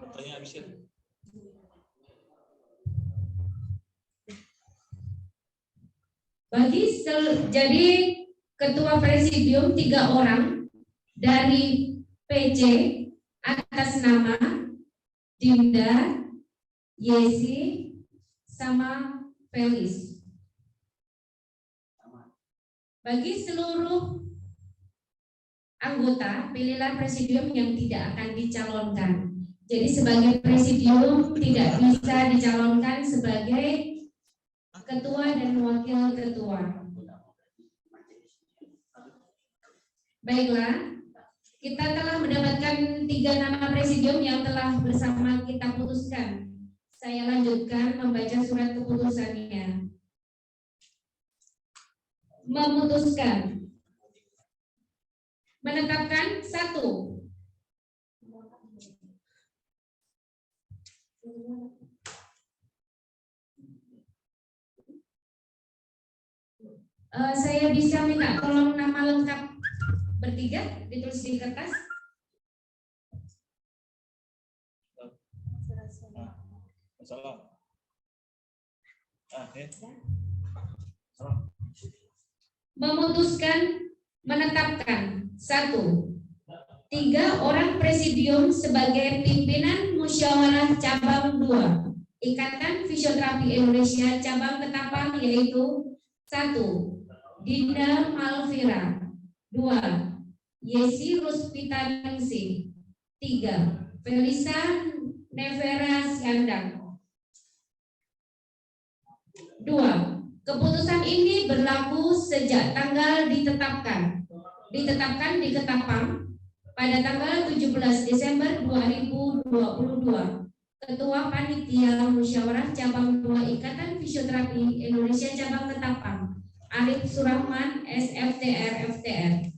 Tanya habisnya. Jadi ketua presidium 3 orang dari PC atas nama Dinda, Yesi, sama Felis. Bagi seluruh anggota, pilihlah presidium yang tidak akan dicalonkan. Jadi sebagai presidium tidak bisa dicalonkan sebagai ketua dan wakil ketua. Baiklah, kita telah mendapatkan 3 nama presidium yang telah bersama kita putuskan. Saya lanjutkan membaca surat keputusannya. Memutuskan. Menetapkan 1. Saya bisa minta tolong nama lengkap bertiga ditulis di kertas. Salam. Memutuskan menetapkan 1. 3 orang presidium sebagai pimpinan musyawarah cabang 2 Ikatan Fisioterapi Indonesia cabang Ketapang, yaitu 1. Dinda Malvira, 2. Yesi Ruspita Ningsih, 3. Felisa Nevera Siandang. 2. Keputusan ini berlaku sejak tanggal ditetapkan di Ketapang pada tanggal 17 Desember 2022. Ketua Panitia Musyawarah Cabang 2 Ikatan Fisioterapi Indonesia Cabang Ketapang, Arif Surahman, SFTR FTR.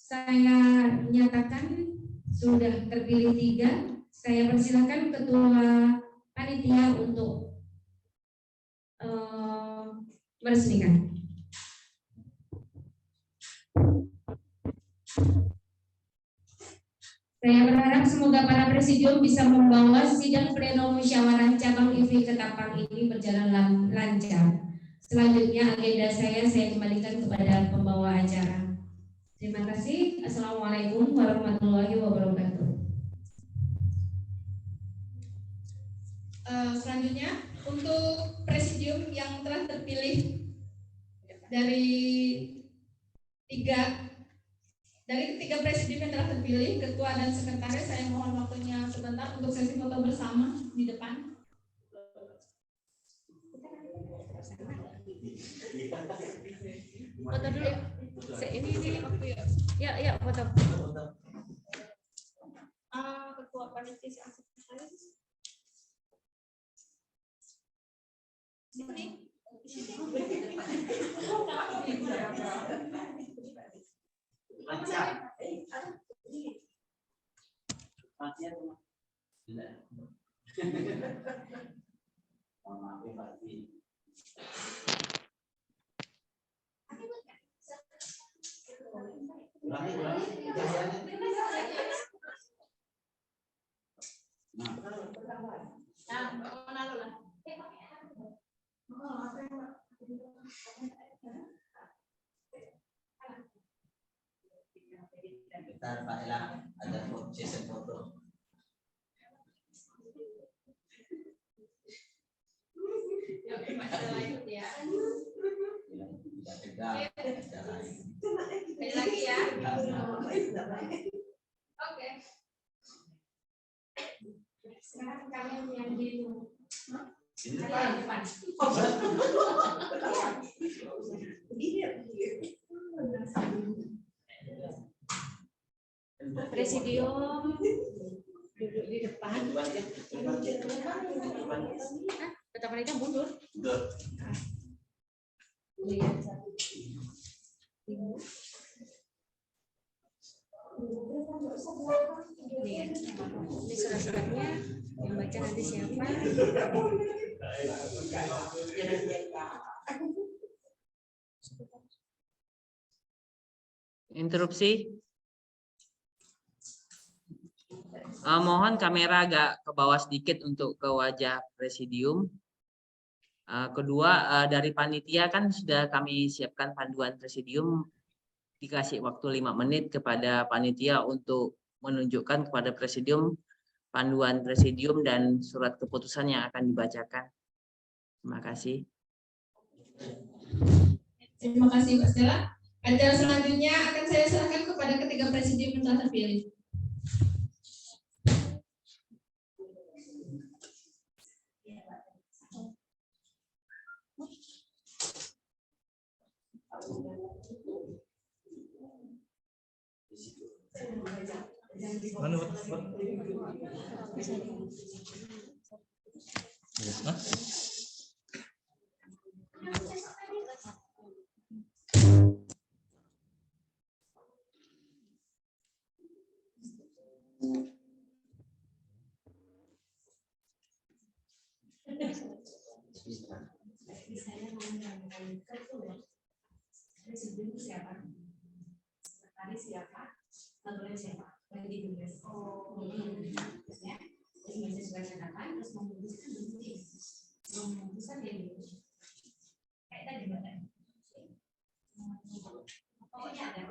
Saya nyatakan sudah terpilih 3. Saya persilakan Ketua Panitia untuk meresmikan. Saya berharap semoga para presidium bisa membawa sidang pleno musyawarah cabang IV Ketapang ini berjalan lancar. Selanjutnya agenda saya kembalikan kepada pembawa acara. Terima kasih. Assalamualaikum warahmatullahi wabarakatuh. Selanjutnya untuk presidium yang telah terpilih dari ketiga presidium yang telah terpilih, ketua dan sekretaris, saya mohon waktunya sebentar untuk sesi foto bersama di depan. Foto dulu. Ini aku ya foto. Ketua panitia sekretaris. Sini. Bentar Pak Ela, ada sesi foto. Lagi ya. Oke. Sekarang kalian yang di depan. Presidium duduk di depan. Tetap mereka mundur. Ini surat-suratnya yang baca nanti siapa? Interupsi. Mohon kamera agak ke bawah sedikit untuk ke wajah presidium. Kedua, dari panitia kan sudah kami siapkan panduan presidium, dikasih waktu 5 menit kepada panitia untuk menunjukkan kepada presidium panduan presidium dan surat keputusan yang akan dibacakan. Terima kasih. Terima kasih Pak Stella. Acara selanjutnya akan saya serahkan kepada ketiga presidium yang telah terpilih. Mana Pak? Presiden siapa? Sekretaris siapa? Lalu siapa? Lagi tugas. Ya. Jadi bisa sudah katakan terus memutuskan bentuknya. Memutuskan dia dulu. Kayak tadi Mbak. Oh ya ada.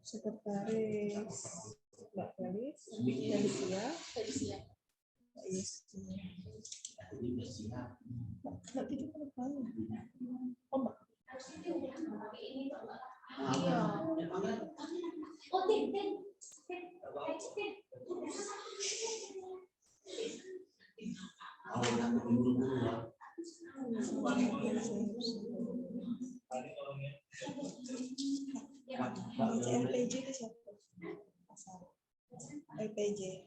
Sekretaris Mbak Felis, Felicia, LPJ itu siapa? LPJ.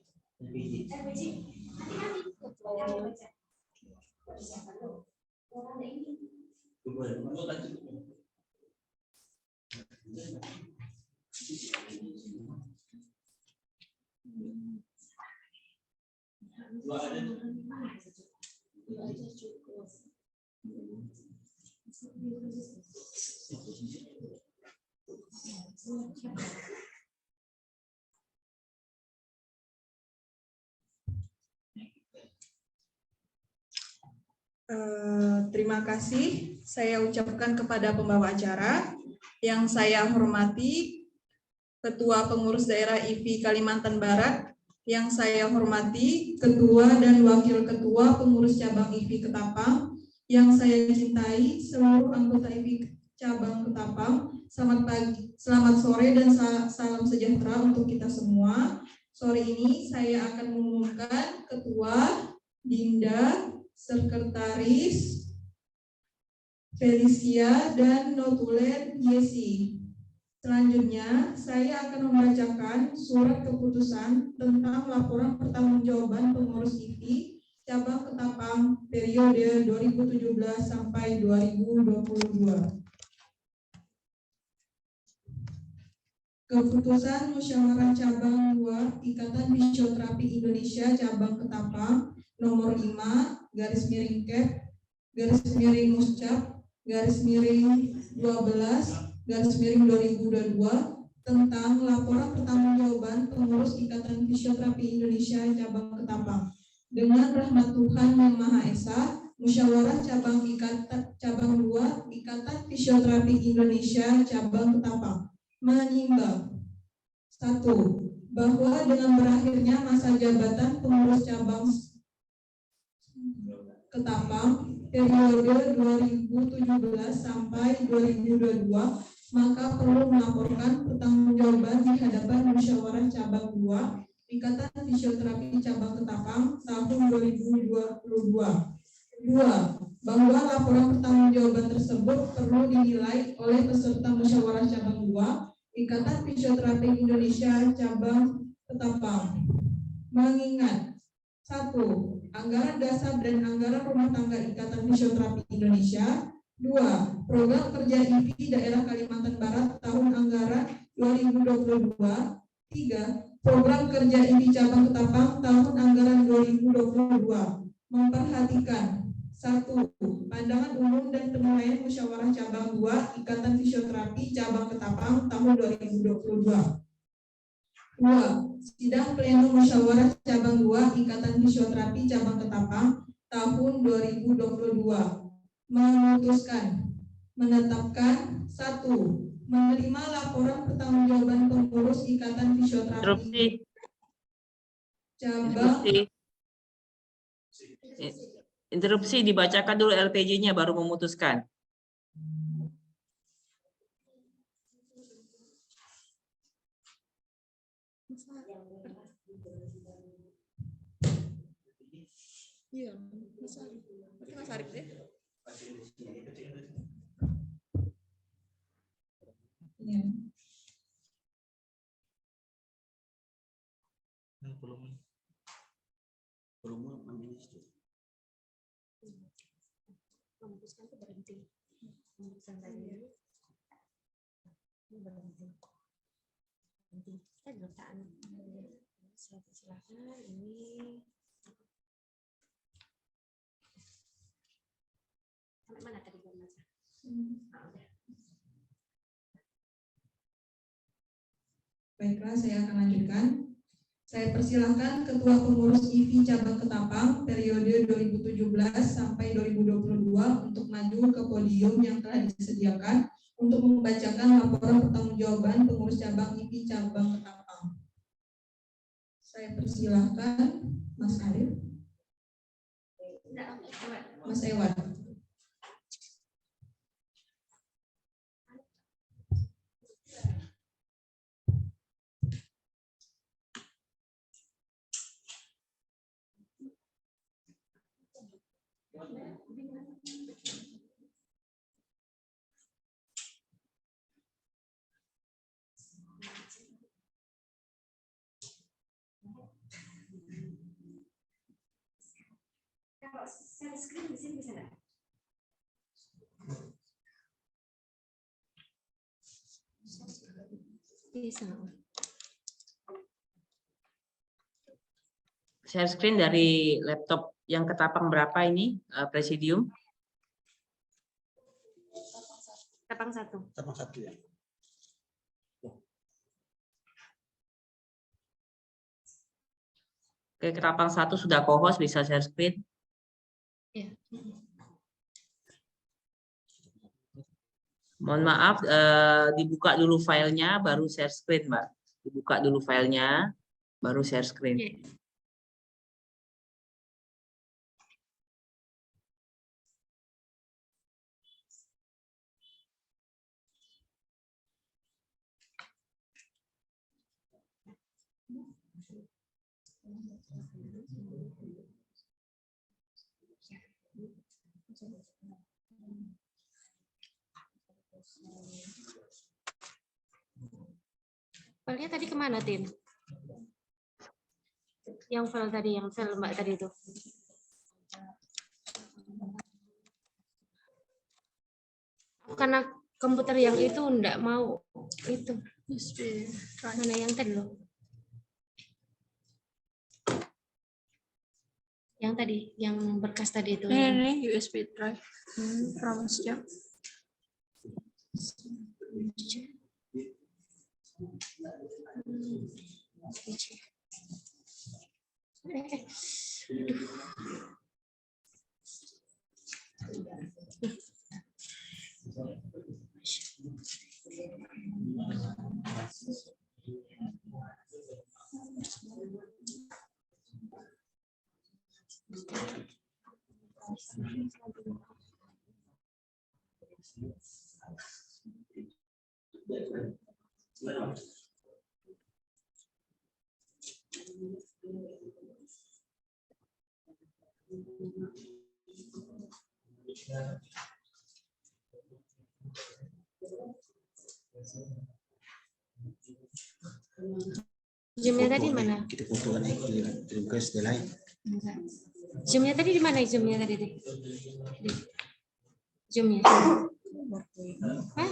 Terima kasih saya ucapkan kepada pembawa acara yang saya hormati Ketua Pengurus Daerah IPI Kalimantan Barat, yang saya hormati Ketua dan Wakil Ketua Pengurus Cabang IPI Ketapang, yang saya cintai seluruh anggota IPI Cabang Ketapang. Selamat pagi, selamat sore dan salam sejahtera untuk kita semua. Sore ini saya akan mengumumkan Ketua, Dinda, Sekretaris, Felicia, dan Notulen Yesi. Selanjutnya, saya akan membacakan surat keputusan tentang laporan pertanggungjawaban pengurus IPI Cabang Ketapang periode 2017 sampai 2022. Keputusan Musyawarah Cabang 2 Ikatan Fisioterapi Indonesia Cabang Ketapang nomor 5/Muscap/12/2022 tentang laporan pertanggungjawaban pengurus Ikatan Fisioterapi Indonesia Cabang Ketapang. Dengan rahmat Tuhan Yang Maha Esa, Musyawarah Cabang 2 Ikatan Fisioterapi Indonesia Cabang Ketapang menimbang 1. Bahwa dengan berakhirnya masa jabatan pengurus cabang Ketapang periode 2017 sampai 2022, maka perlu melaporkan pertanggungjawaban di hadapan Musyawarah Cabang 2 Ikatan Fisioterapi Cabang Ketapang tahun 2022. 2. Bahwa laporan pertanggungjawaban tersebut perlu dinilai oleh peserta Musyawarah Cabang 2 Ikatan Fisioterapi Indonesia Cabang Ketapang. Mengingat 1. Anggaran dasar dan anggaran rumah tangga Ikatan Fisioterapi Indonesia. 2. Program kerja IPI Daerah Kalimantan Barat tahun anggaran 2022. 3. Program kerja IPI Cabang Ketapang tahun anggaran 2022. Memperhatikan 1. Pandangan umum dan penilaian Musyawarah Cabang 2 Ikatan Fisioterapi Cabang Ketapang tahun 2022. 2. Sidang Pleno Musyawarah Cabang 2 Ikatan Fisioterapi Cabang Ketapang tahun 2022 memutuskan menetapkan 1. Menerima laporan pertanggungjawaban pengurus Ikatan Fisioterapi Cabang Interupsi, dibacakan dulu LPJ-nya baru memutuskan. Iya, bisa. Berarti Mas Arif deh. Iya. Memutuskan itu berhenti. Memutuskan tadi. Berhenti. Kita letakkan. Silakan ini. Sampai mana tadi belum baca? Udah. Baiklah, saya akan lanjutkan. Saya persilahkan Ketua Pengurus IVI Cabang Ketapang periode 2017 sampai 2022 untuk maju ke podium yang telah disediakan untuk membacakan laporan pertanggungjawaban pengurus cabang IVI Cabang Ketapang. Saya persilahkan Mas Arif. Mas Ewan. Kalau share screen di sini bisa nggak? Bisa. Share screen dari laptop yang Ketapang berapa ini, Presidium? Ketapang 1. Ketapang 1 ya. Oke, Ketapang 1 sudah co-host, bisa share screen. Iya. Mohon maaf, dibuka dulu filenya, baru share screen, Mbak. Dibuka dulu filenya, baru share screen. Iya. Filenya tadi kemana, Tin? Yang file tadi, yang file Mbak tadi itu. Karena komputer yang itu enggak mau itu. Mana yang tadi loh? Yang tadi, yang berkas tadi itu. Ini USB drive from Sejak. Zoom-nya tadi mana? Kita foto kan kirim ke SD lain. Zoom-nya tadi di mana? Zoom-nya tadi? Zoom-nya. Hah?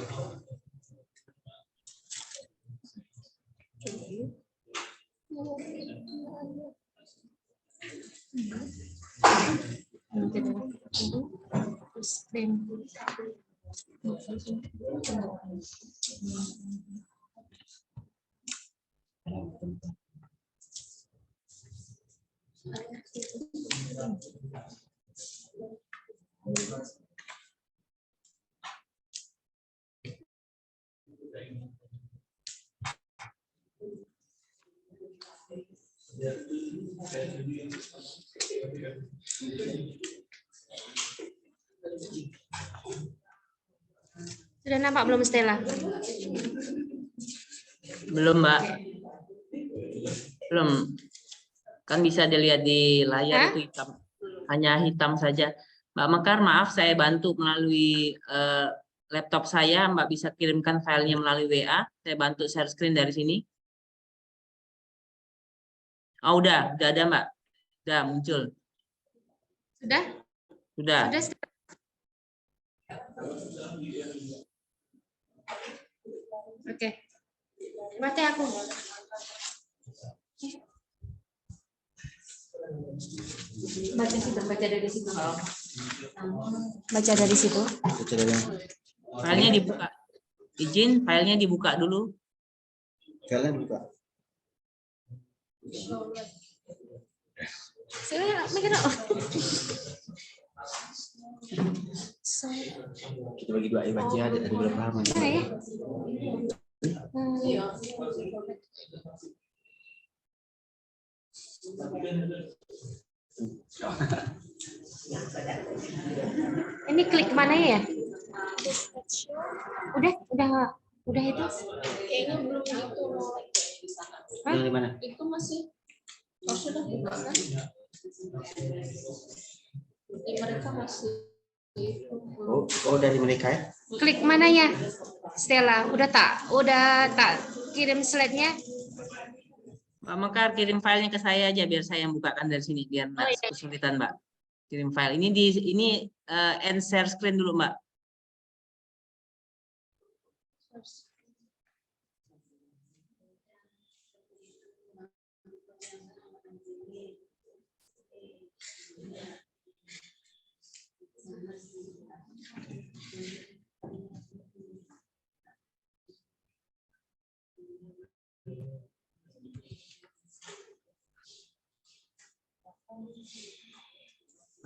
Sudah nampak belum Stella? Belum, Mbak. Belum. Kan bisa dilihat di layar itu hitam. Hanya hitam saja. Mbak Mekar, maaf saya bantu melalui laptop saya. Mbak bisa kirimkan filenya melalui WA. Saya bantu share screen dari sini. Oh, udah ada Mbak. Udah muncul. Sudah? Sudah. Oke. Berarti aku. Baca situ, baca dari situ. Baca dari situ. Filenya dibuka. Izin, filenya dibuka dulu. Filenya buka. Kita bagi dua baca ada berapa halaman? Ini klik mana ya? Udah itu? Kayaknya belum itu. Yang mana? Itu masih. Oh, sudah buka kan? Di mereka masih. Oh dari mereka ya? Klik mananya? Stella, udah tak kirim slide-nya? Mbak Mekar kirim filenya ke saya aja biar saya yang bukakan dari sini biar nggak kesulitan Mbak. Kirim file ini end share screen dulu Mbak.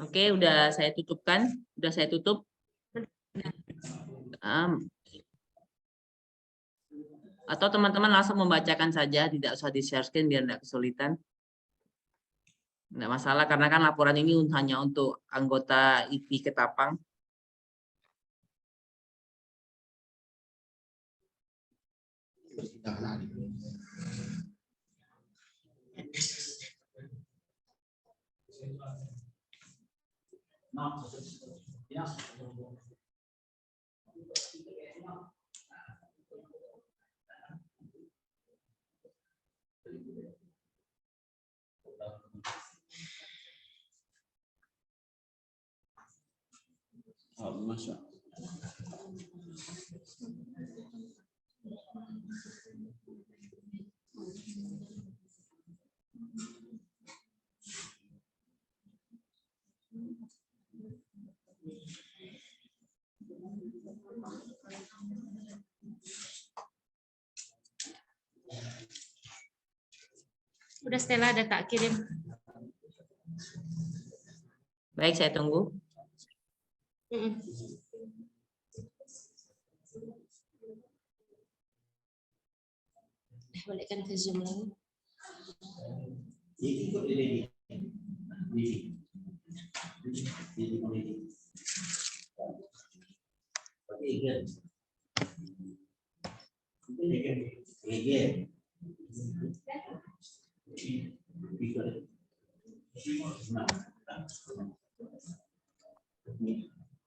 Oke, udah saya tutupkan. Udah saya tutup. Atau teman-teman langsung membacakan saja, tidak usah di-share screen biar tidak kesulitan. Tidak masalah, karena kan laporan ini hanya untuk anggota IP Ketapang. Masuk. Udah Stella, ada tak kirim? Baik, saya tunggu. Balikkan ke Zoom lagi.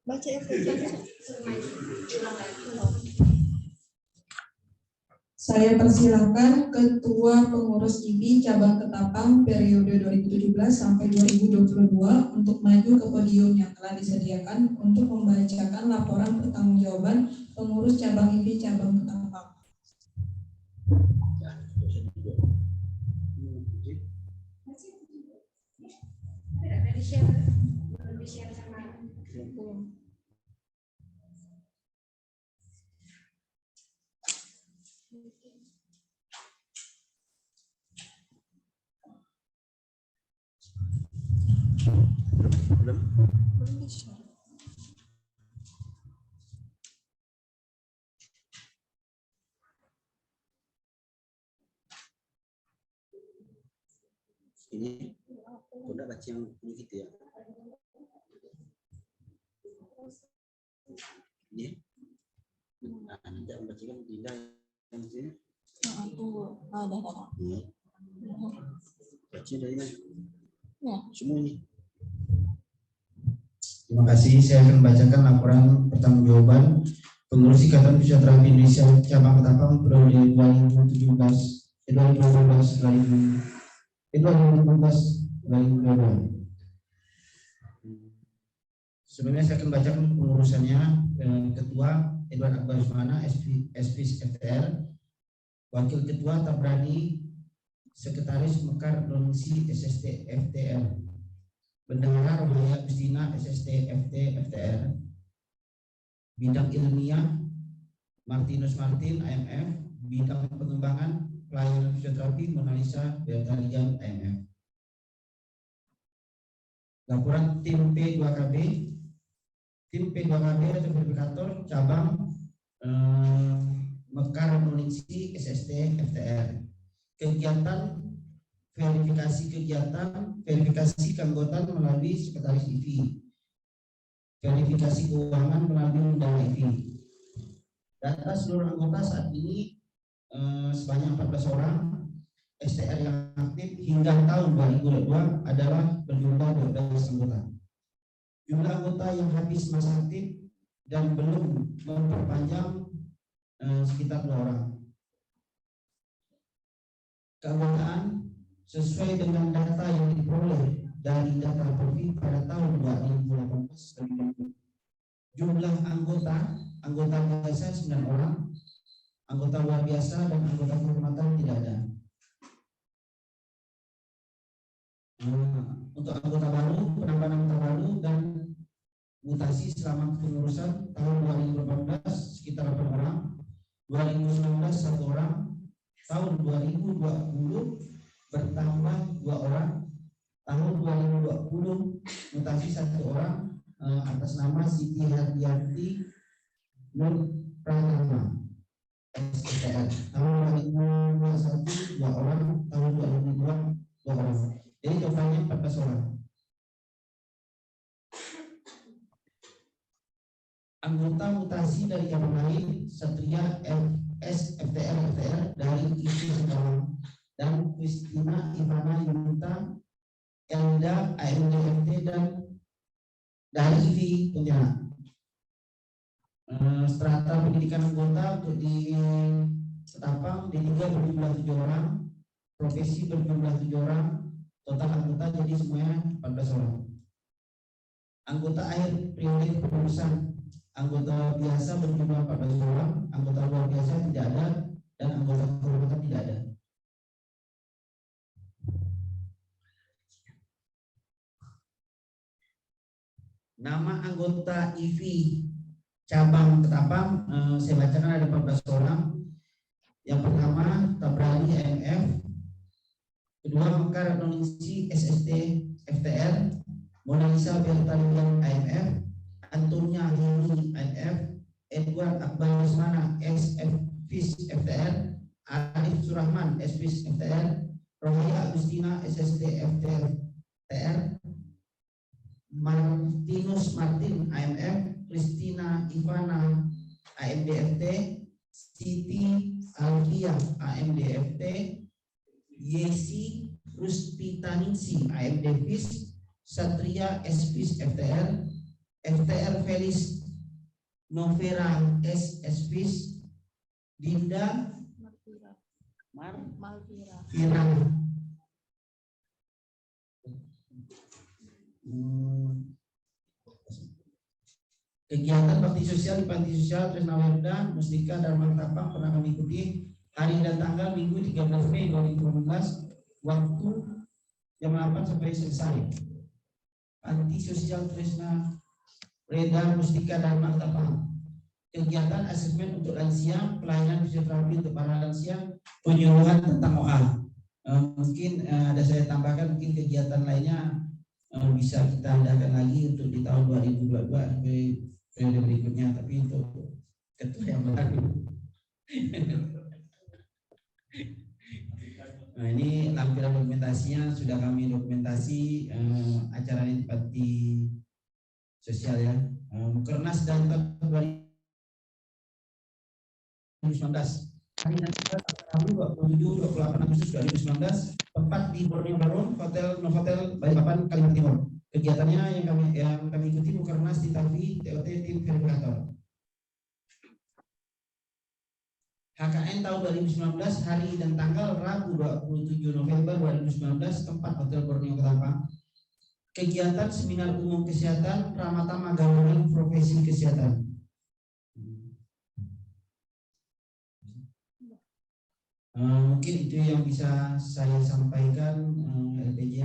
Baca ya. Saya persilakan Ketua Pengurus IBI Cabang Ketapang periode 2017 sampai 2022 untuk maju ke podium yang telah disediakan untuk membacakan laporan pertanggungjawaban pengurus cabang IBI Cabang Ketapang. Belum di-share. Ini udah baca yang ini gitu ya. Ini. Nah, nanti aku bacakan Dinda yang di sini. Tunggu. Dah. Ini. Baca dari mana? Ya. Semua ini. Terima kasih. Saya akan bacakan laporan pertanggungjawaban pengurus Ikatan Fisioterapi Indonesia cabang Ketapang periode 2017-2018. Sebelumnya saya akan bacakan pengurusannya. Ketua Edward Akbar Usmana, SPIS FTR, Wakil Ketua Tabrani, Sekretaris Mekar Donsi SST FTR, Bendahara Rohaya Agustina SST FTR, Bidang Ilmiah Martinus Martin AMF, Bidang Pengembangan Pelayanan Fisioterapi Monalisa Bertalian AMF. Laporan tim P2KB. Tim P2KB atau verifikator cabang Mekar Nolongsi SST FTR. Kegiatan verifikasi keanggotaan melalui sekretaris IV, verifikasi keuangan melalui undangan IV. Data seluruh anggota saat ini sebanyak 14 orang. STR yang aktif hingga tahun 2022 adalah berjumlah 12 anggota. Jumlah anggota yang habis masa aktif dan belum memperpanjang sekitar 2 orang. Keanggotaan sesuai dengan data yang diperoleh dari data Polri pada tahun 2018. Jumlah anggota biasa 9 orang, anggota luar biasa dan anggota kehormatan tidak ada. Untuk anggota baru, penambahan anggota baru dan mutasi selama kepengurusan tahun 2018 sekitar 8 orang, 2019 1 orang, tahun 2020 bertambah 2 orang, tahun 2020 mutasi 1 orang atas nama Siti Hardianti Nur Pratama STR, tahun 2021 2 orang, tahun 2022 2 orang. Jadi totalnya 14 orang. Anggota mutasi dari cabang lain Satria FTR dari IC Singkawang dan Kristina Ivana Yunita Elda AMDFT dan dari IV Pontianak. Strata pendidikan anggota untuk di Ketapang D3 berjumlah 7 orang, profesi berjumlah 7 orang, total anggota jadi semuanya 14 orang. Anggota akhir periode kepengurusan, anggota biasa berjumlah 14 orang, anggota luar biasa tidak ada, dan anggota kehormatan tidak ada. Nama anggota IV cabang Ketapang saya bacakan ada 14 orang. Yang pertama Tabrani AMF, kedua Mekar Nolongsi SST FTR, Monalisa Bertalian AMF, Antonia Hini AMF, Edward Akbar Usmana SFPIS FTR, Arif Surahman SPIS FTR, Rohaya Agustina SST FTR, Martinus Martin AMF, Kristina Ivana AMDFT, Siti Alvia AMDFT, Yesi Ruspitaningsi AMDFIS, Satria SPIS FTR, FTR Felis Novera SSPIS, Dinda Malvira. Kegiatan bakti sosial di Panti Sosial Tresnawenda Mustika Dharma Ketapang pernah kami ikuti hari dan tanggal Minggu 13 Mei 2018, waktu jam 8 sampai selesai. Panti Sosial Tresnawenda Mustika Dharma Ketapang. Kegiatan asesmen untuk lansia, pelayanan fisioterapi untuk para lansia, penyuluhan tentang OA. Mungkin ada saya tambahkan, mungkin kegiatan lainnya bisa kita adakan lagi untuk di tahun 2022 sampai periode berikutnya, tapi untuk ketua yang baru. Nah, ini lampiran dokumentasinya sudah kami dokumentasi acara ini di sosial ya. Mukernas dan tahun 2019 hari dan tanggal Rabu 27-28 Agustus 2019 tempat di Borneo Baru Hotel Novotel Balikpapan Kalimantan Timur. Kegiatannya yang kami ikuti Mukernas di Tavi TOT tim verifikator. HKN tahun 2019 hari dan tanggal Rabu 27 November 2019 tempat Hotel Borneo Ketapang. Kegiatan seminar umum kesehatan Ramatama Gabungan Profesi Kesehatan. Mungkin itu yang bisa saya sampaikan LPJ.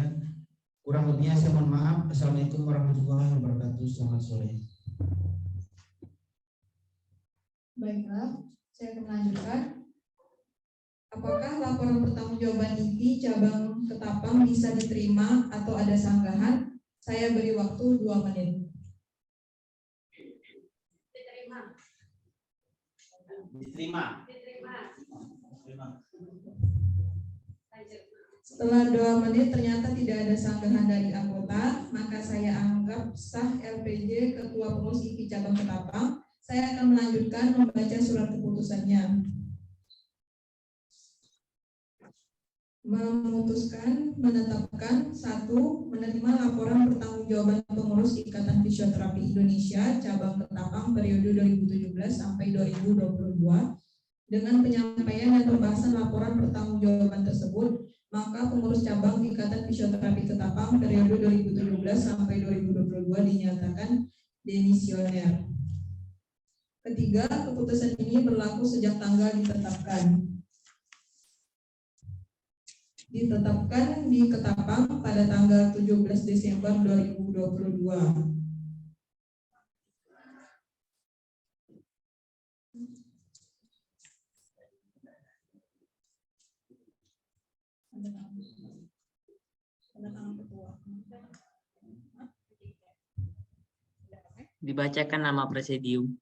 Kurang lebihnya saya mohon maaf. Assalamualaikum warahmatullahi wabarakatuh. Selamat sore. Baiklah, saya akan melanjutkan. Apakah laporan pertanggungjawaban IPI cabang Ketapang bisa diterima atau ada sanggahan? Saya beri waktu 2 menit. Diterima. Setelah 2 menit ternyata tidak ada sanggahan dari anggota, maka saya anggap sah LPJ Ketua Pengurus IPI cabang Ketapang. Saya akan melanjutkan membaca surat keputusannya. Memutuskan menetapkan 1. Menerima laporan pertanggungjawaban pengurus Ikatan Fisioterapi Indonesia cabang Ketapang periode 2017 sampai 2022 dengan penyampaian dan pembahasan laporan pertanggungjawaban tersebut, maka pengurus cabang Ikatan Fisioterapi Ketapang periode 2017 sampai 2022 dinyatakan demisioner. Ketiga, keputusan ini berlaku sejak tanggal ditetapkan. Ditetapkan di Ketapang pada tanggal 17 Desember 2022. Dibacakan nama presidium.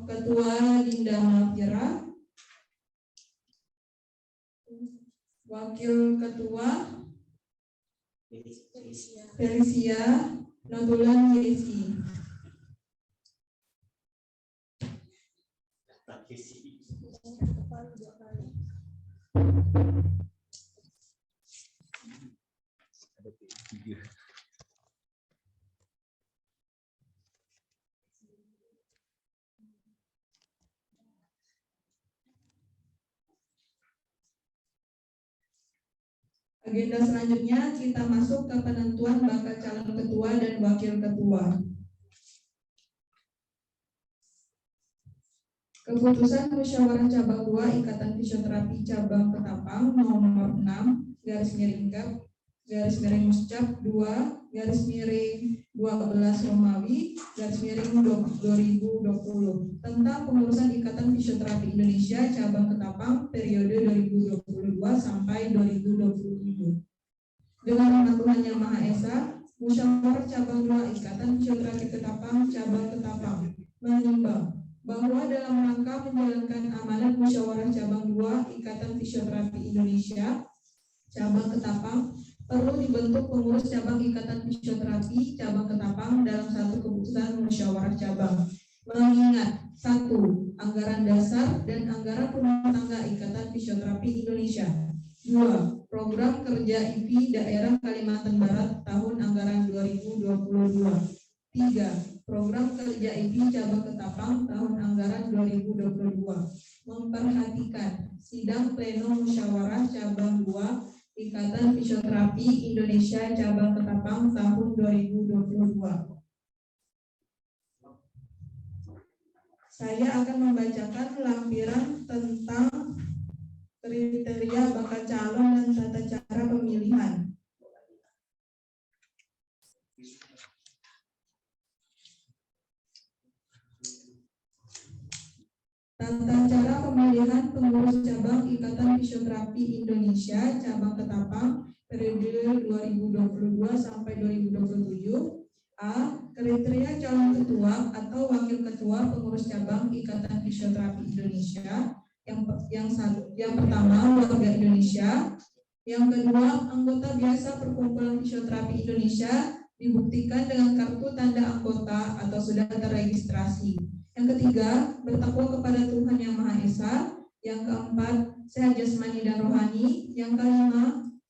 Ketua Dinda Malvira, Wakil Ketua Felicia Notulan Yesi. Agenda selanjutnya kita masuk ke penentuan bakal calon ketua dan wakil ketua. Keputusan Musyawarah Cabang 2 Ikatan Fisioterapi Cabang Ketapang nomor 6/Muscap 2/12 Romawi /2020 tentang pengurusan Ikatan Fisioterapi Indonesia Cabang Ketapang periode 2022 sampai 2027. Dengan nama Tuhan Yang Maha Esa, Musyawarah Cabang 2 Ikatan Fisioterapi Ketapang Cabang Ketapang menimbang bahwa dalam rangka menjalankan amanat Musyawarah Cabang 2 Ikatan Fisioterapi Indonesia Cabang Ketapang, perlu dibentuk pengurus cabang Ikatan Fisioterapi Cabang Ketapang dalam satu keputusan musyawarah cabang. Mengingat 1. Anggaran dasar dan anggaran rumah tangga Ikatan Fisioterapi Indonesia. 2. Program kerja IPI daerah Kalimantan Barat tahun anggaran 2022. 3. Program kerja IPI Cabang Ketapang tahun anggaran 2022. Memperhatikan sidang pleno musyawarah cabang 2 Ikatan Fisioterapi Indonesia Cabang Ketapang tahun 2022. Saya akan membacakan lampiran tentang kriteria bakal calon dan tata cara pemilihan. Tata cara pemilihan pengurus cabang Ikatan Fisioterapi Indonesia Cabang Ketapang periode 2022 sampai 2027. A. Kriteria calon ketua atau wakil ketua pengurus cabang Ikatan Fisioterapi Indonesia. Yang pertama, warga Indonesia. Yang kedua, anggota biasa Perkumpulan Fisioterapi Indonesia dibuktikan dengan kartu tanda anggota atau sudah terregistrasi. Yang ketiga, bertakwa kepada Tuhan Yang Maha Esa. Yang keempat, sehat jasmani dan rohani. Yang kelima,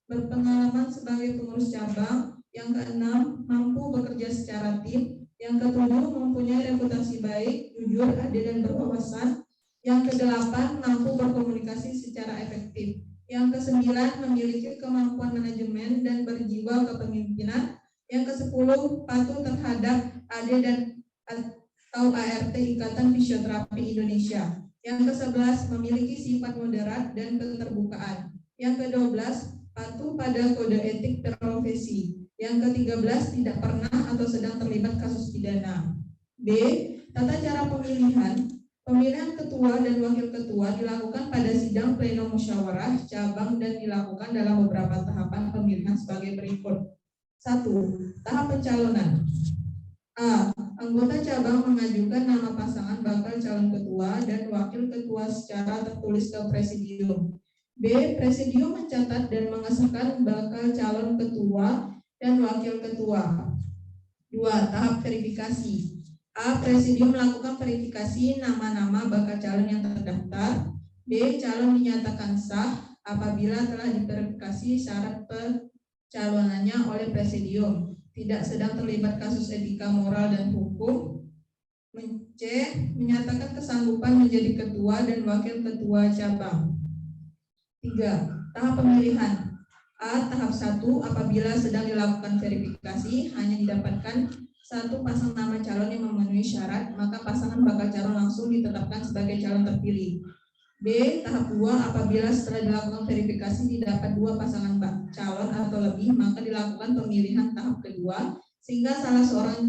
berpengalaman sebagai pengurus cabang. Yang keenam, mampu bekerja secara tim. Yang ketujuh, mempunyai reputasi baik, jujur, adil, dan berwawasan. Yang kedelapan, mampu berkomunikasi secara efektif. Yang kesembilan, memiliki kemampuan manajemen dan berjiwa kepemimpinan. Yang kesepuluh, patuh terhadap AD dan atau ART Ikatan Fisioterapi Indonesia. Yang ke-11, memiliki sifat moderat dan keterbukaan. Yang ke-12, patuh pada kode etik profesi. Yang ke-13, tidak pernah atau sedang terlibat kasus pidana. B. Tata cara pemilihan. Pemilihan ketua dan wakil ketua dilakukan pada sidang pleno musyawarah cabang dan dilakukan dalam beberapa tahapan pemilihan sebagai berikut. 1. Tahap pencalonan. A. Anggota cabang mengajukan nama pasangan bakal calon ketua dan wakil ketua secara tertulis ke presidium. B. Presidium mencatat dan mengesahkan bakal calon ketua dan wakil ketua. 2. Tahap verifikasi. A. Presidium melakukan verifikasi nama-nama bakal calon yang terdaftar. B. Calon dinyatakan sah apabila telah diverifikasi syarat pencalonannya oleh presidium, tidak sedang terlibat kasus etika moral dan hukum. C. Menyatakan kesanggupan menjadi ketua dan wakil ketua cabang. 3. Tahap pemilihan. A. Tahap 1, apabila sedang dilakukan verifikasi hanya didapatkan satu pasang nama calon yang memenuhi syarat, maka pasangan bakal calon langsung ditetapkan sebagai calon terpilih. B. Tahap 2, apabila setelah dilakukan verifikasi didapat 2 pasangan calon atau lebih, maka dilakukan pemilihan tahap kedua, sehingga salah seorang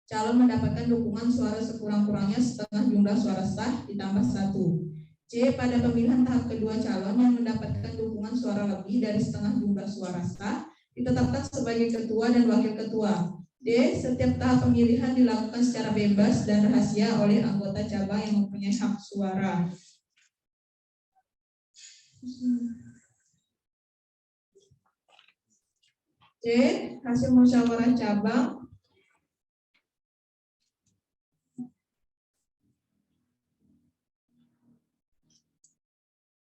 calon mendapatkan dukungan suara sekurang-kurangnya setengah jumlah suara sah ditambah 1. C. Pada pemilihan tahap kedua, calon yang mendapatkan dukungan suara lebih dari setengah jumlah suara sah ditetapkan sebagai ketua dan wakil ketua. D. Setiap tahap pemilihan dilakukan secara bebas dan rahasia oleh anggota cabang yang mempunyai hak suara. C. Hasil musyawarah cabang.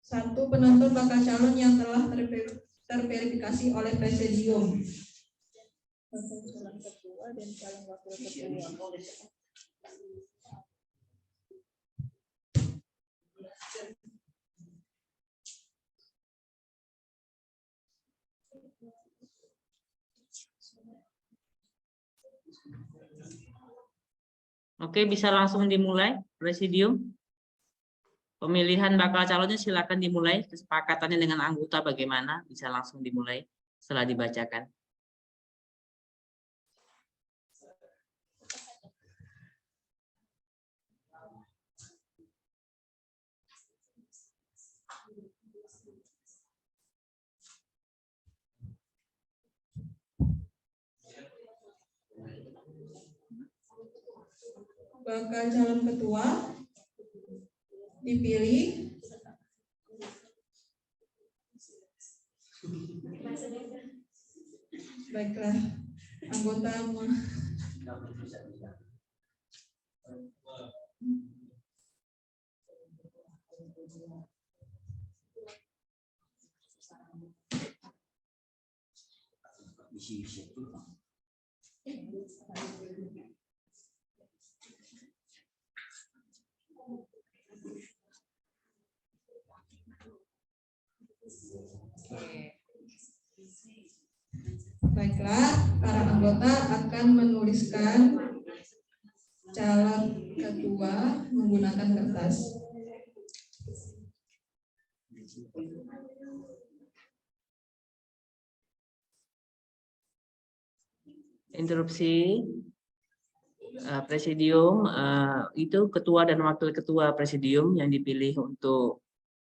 1. Penentu bakal calon yang telah terverifikasi oleh presidium. Bakal calon ketua dan calon wakil ketua. Oke, bisa langsung dimulai, presidium. Pemilihan bakal calonnya silakan dimulai. Kesepakatannya dengan anggota bagaimana? Bisa langsung dimulai setelah dibacakan. Bakal calon ketua dipilih baiklah anggota baiklah, para anggota akan menuliskan calon ketua menggunakan kertas. Interupsi. Presidium itu ketua dan wakil ketua presidium yang dipilih untuk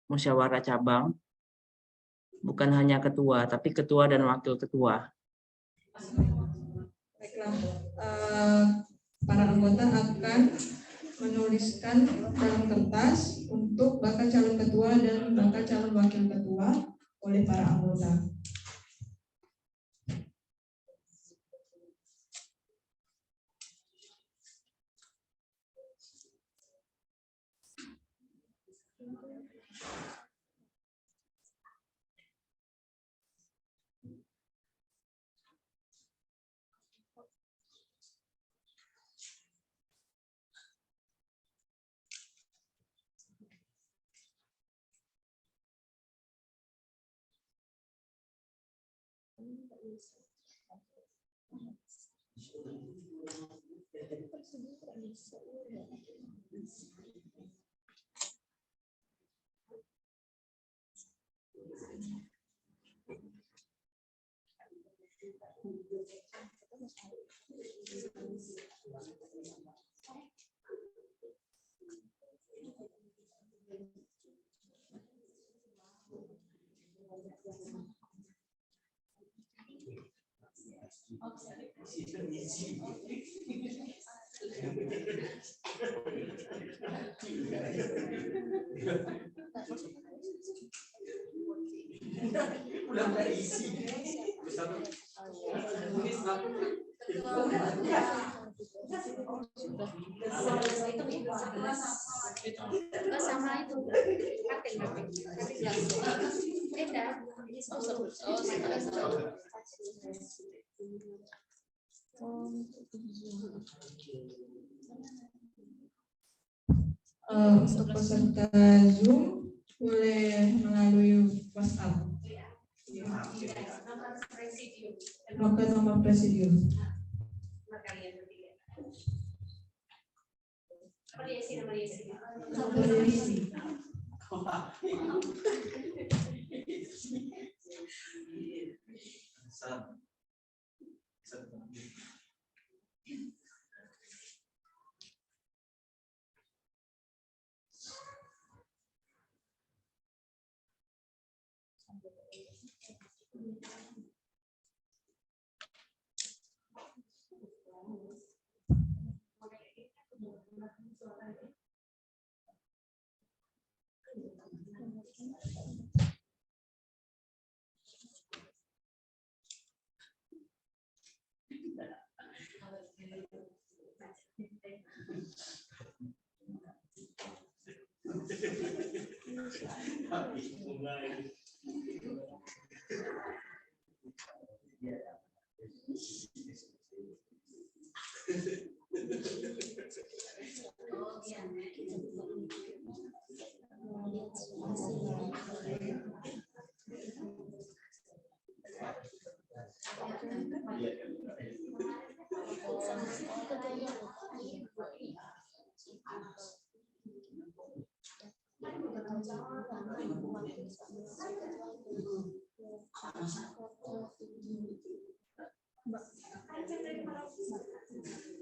musyawarah cabang. Bukan hanya ketua, tapi ketua dan wakil ketua. Baiklah, para anggota akan menuliskan dalam kertas untuk bakal calon ketua dan bakal calon wakil ketua oleh para anggota. Sama itu untuk peserta Zoom boleh melalui WhatsApp. Nomor presidium.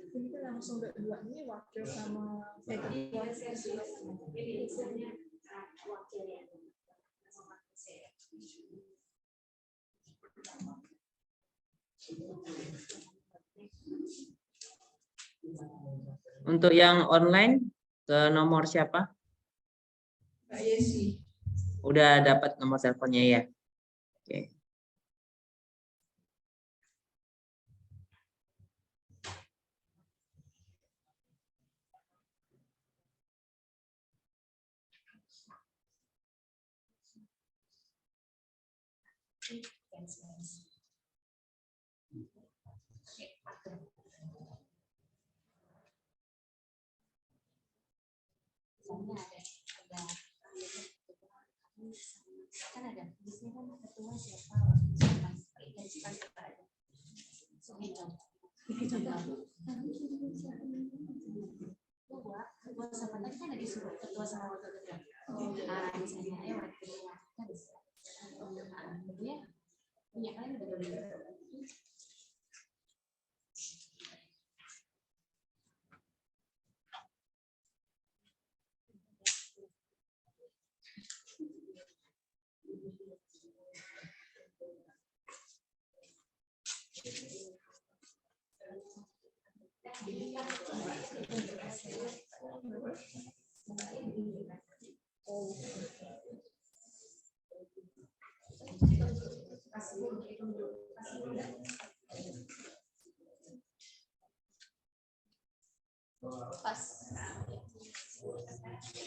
Ini langsung berdua ini wakil sama ketua. Ini misalnya wakilnya. Untuk yang online ke nomor siapa? Mbak Yesi. Udah dapat nomor teleponnya ya? Oke. Kan ada di sini kan ketua siapa ketua sama tadi kan ada disuruh ketua sama wakil ketua. Misalnya wakilnya kan ya punya kalian udah boleh.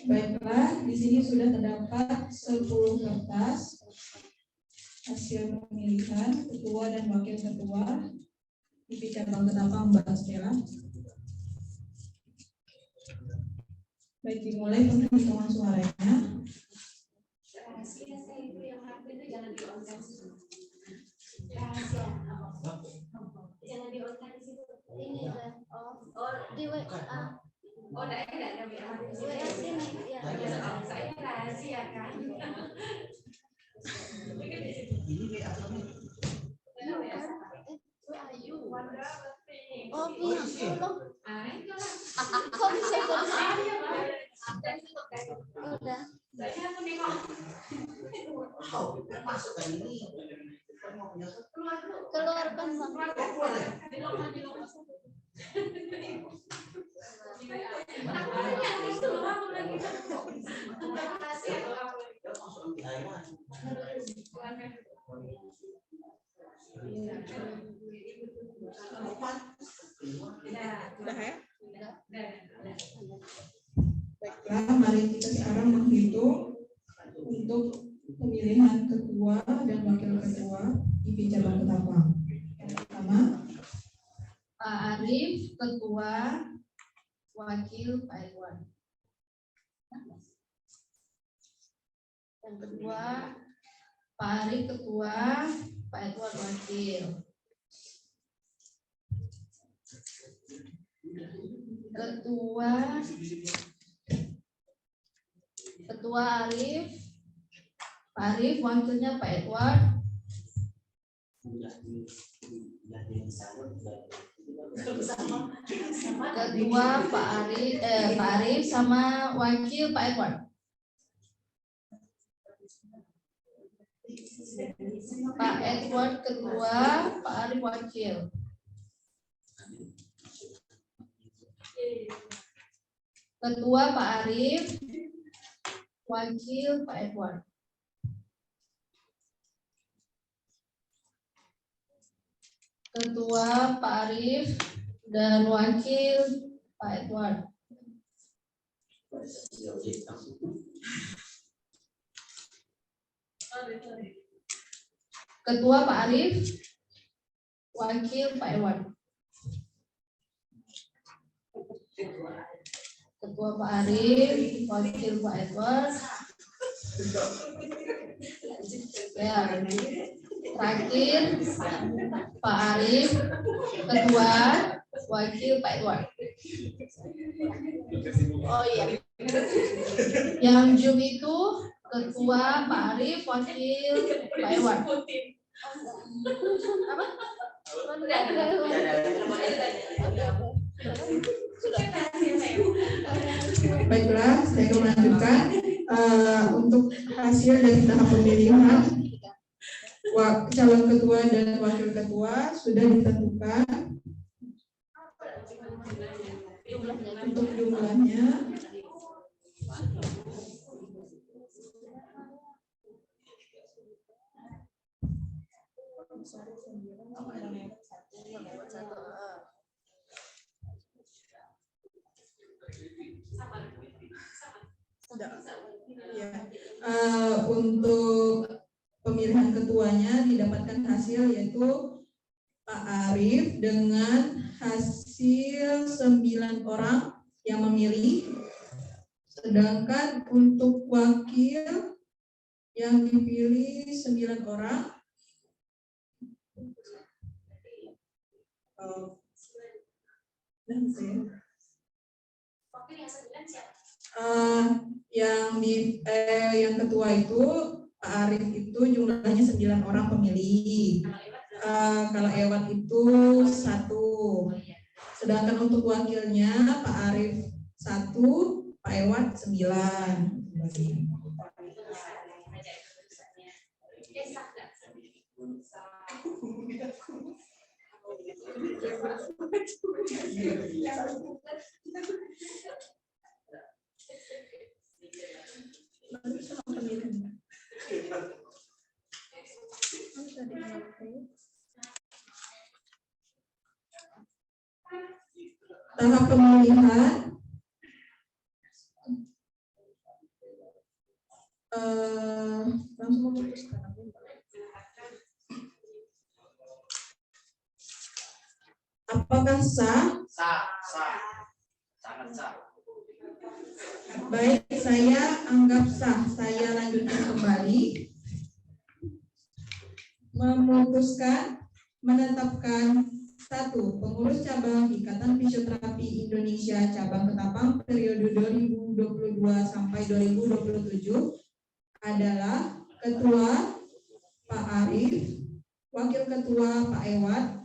Baiklah, di sini sudah terdapat 10 kertas hasil pemilihan ketua dan wakil ketua IP Cabang Ketapang Mbak Stella. Baik, dimulai penghitungan suaranya. Jangan di on di situ. Ini di WA. Oh, enggak ada WA. WA sini ya. Saya rahasia kan. Oh, bisa loh. Kok bisa udah. Saya aku nengok. Masukkan ini. Keluarkan Baiklah, mari kita sekarang menghitung untuk pemilihan ketua dan wakil ketua IP Cabang Ketapang. Yang pertama, Pak Arif, ketua, wakil Pak Edward. Yang kedua, Pak Arif, ketua, Pak Edward, wakil. Ketua Arif, Pak Arif, wakilnya Pak Edward. Ketua Pak Arif sama wakil Pak Edward. Pak Edward ketua, Pak Arif wakil. Ketua Pak Arif, wakil Pak Edward. Ketua Pak Arif dan wakil Pak Edward. Ketua Pak Arif, wakil Pak Edward. Ketua Pak Arif, wakil Pak Edward. Ya, terakhir Pak Arif, ketua, wakil Pak Edward. Oh iya, yang jum itu ketua Pak Arif, wakil Pak Edward. Apa? Baiklah, saya akan melanjutkan untuk hasil dari tahap pemilihan calon ketua dan wakil ketua sudah ditentukan. Untuk jumlahnya ya, untuk pemilihan ketuanya didapatkan hasil yaitu Pak Arif dengan hasil 9 orang yang memilih, sedangkan untuk wakil yang dipilih 9 orang. Yang ketua itu Pak Arif itu jumlahnya 9 orang pemilih. Kalau Ewat itu 1. Sedangkan untuk wakilnya Pak Arif 1, Pak Ewat 9. Tahap pemilihan langsung memutuskan. Apakah sah? Sah. Sangat sah. Baik, saya anggap sah. Saya lanjutkan kembali. Memutuskan menetapkan 1. Pengurus cabang Ikatan Fisioterapi Indonesia cabang Ketapang periode 2022 sampai 2027 adalah Ketua Pak Arif, Wakil Ketua Pak Ewat.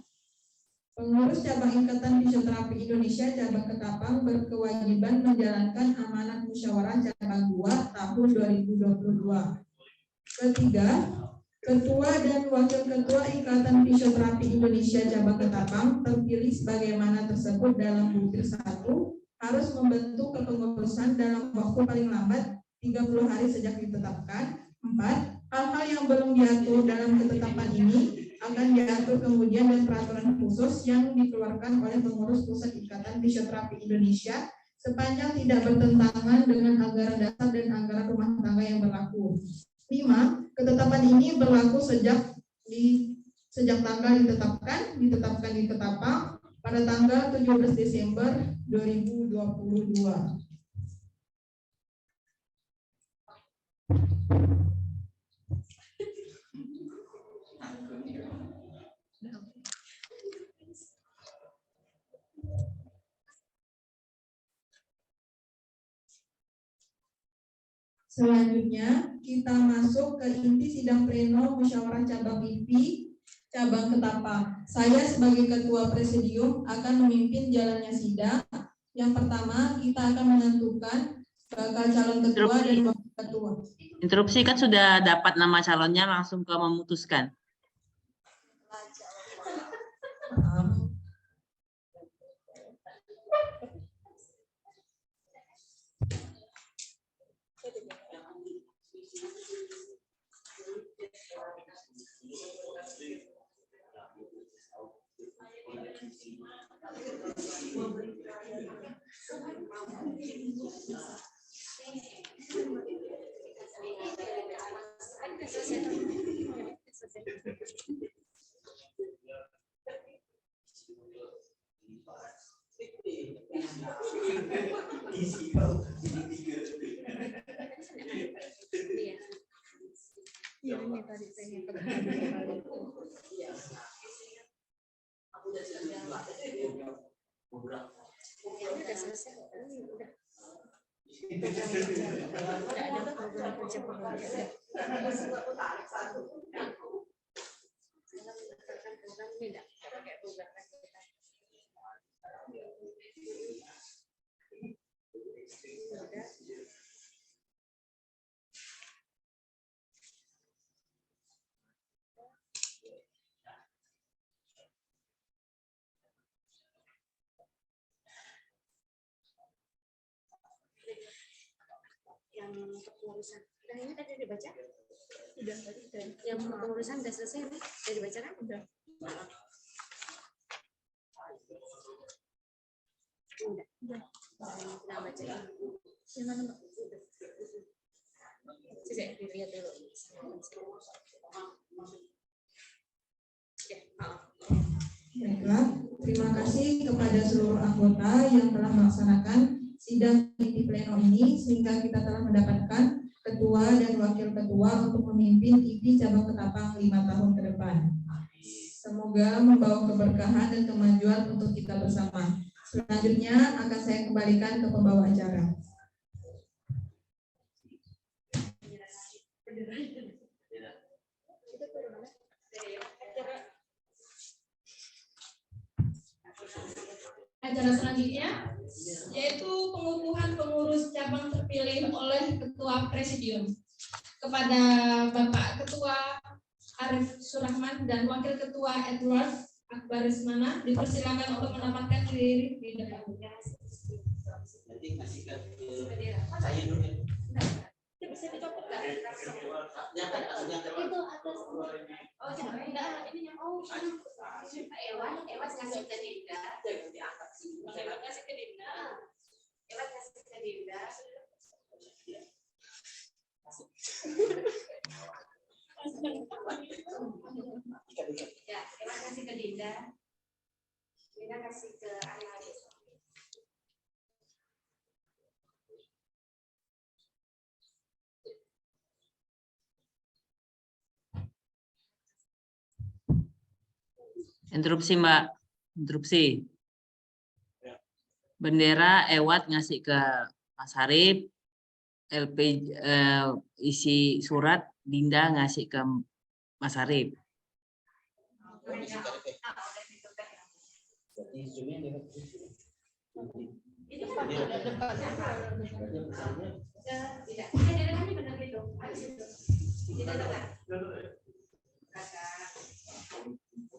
Pengurus cabang Ikatan Fisioterapi Indonesia cabang Ketapang berkewajiban menjalankan amanat musyawarah cabang 2 tahun 2022. Ketiga, Ketua dan Wakil Ketua Ikatan Fisioterapi Indonesia cabang Ketapang terpilih sebagaimana tersebut dalam butir 1 harus membentuk kepengurusan dalam waktu paling lambat 30 hari sejak ditetapkan. 4. Hal-hal yang belum diatur dalam ketetapan ini akan diatur kemudian dan peraturan khusus yang dikeluarkan oleh pengurus pusat Ikatan Fisioterapi Indonesia sepanjang tidak bertentangan dengan anggaran dasar dan anggaran rumah tangga yang berlaku. 5. Ketetapan ini berlaku sejak tanggal ditetapkan di Ketapang pada tanggal 17 Desember 2022. Selanjutnya kita masuk ke inti sidang pleno musyawarah cabang IPI cabang Ketapang. Saya sebagai ketua presidium akan memimpin jalannya sidang. Yang pertama kita akan menentukan bakal calon ketua dan wakil ketua. Interupsi, kan sudah dapat nama calonnya, langsung ke memutuskan. Yang kepengurusan, dan ini tadi dibaca? Sudah tadi. Yang kepengurusan sudah selesai nih? Sudah dibaca kan? Sudah. Udah. Kita baca ya. Yang mana Mbak? Coba dilihat dulu. Baiklah, terima kasih kepada seluruh anggota yang telah melaksanakan sidang inti pleno ini sehingga kita telah mendapatkan ketua dan wakil ketua untuk memimpin IPI cabang Ketapang 5 tahun ke depan. Semoga membawa keberkahan dan kemajuan untuk kita bersama. Selanjutnya akan saya kembalikan ke pembawa acara. Acara selanjutnya yaitu pengukuhan pengurus cabang terpilih oleh Ketua Presidium. Kepada Bapak Ketua Arif Surahman dan Wakil Ketua Edward Akbarismana dipersilakan untuk menempatkan diri di depan. Nanti kasih ke saya dulu ya. Bisa dicopot nggak? Itu atas. Oh, enggak, ini yang Ewan ngasih ke Dinda. Jangan diangkat sih. Ewan ngasih ke Dinda. Ewan ngasih ke Dinda. Ya, Ewan kasih ke Dinda. Dinda kasih ke Analis. Interupsi Mbak, interupsi. Bendera Ewat ngasih ke Mas Harip, LP isi surat Dinda ngasih ke Mas Harip.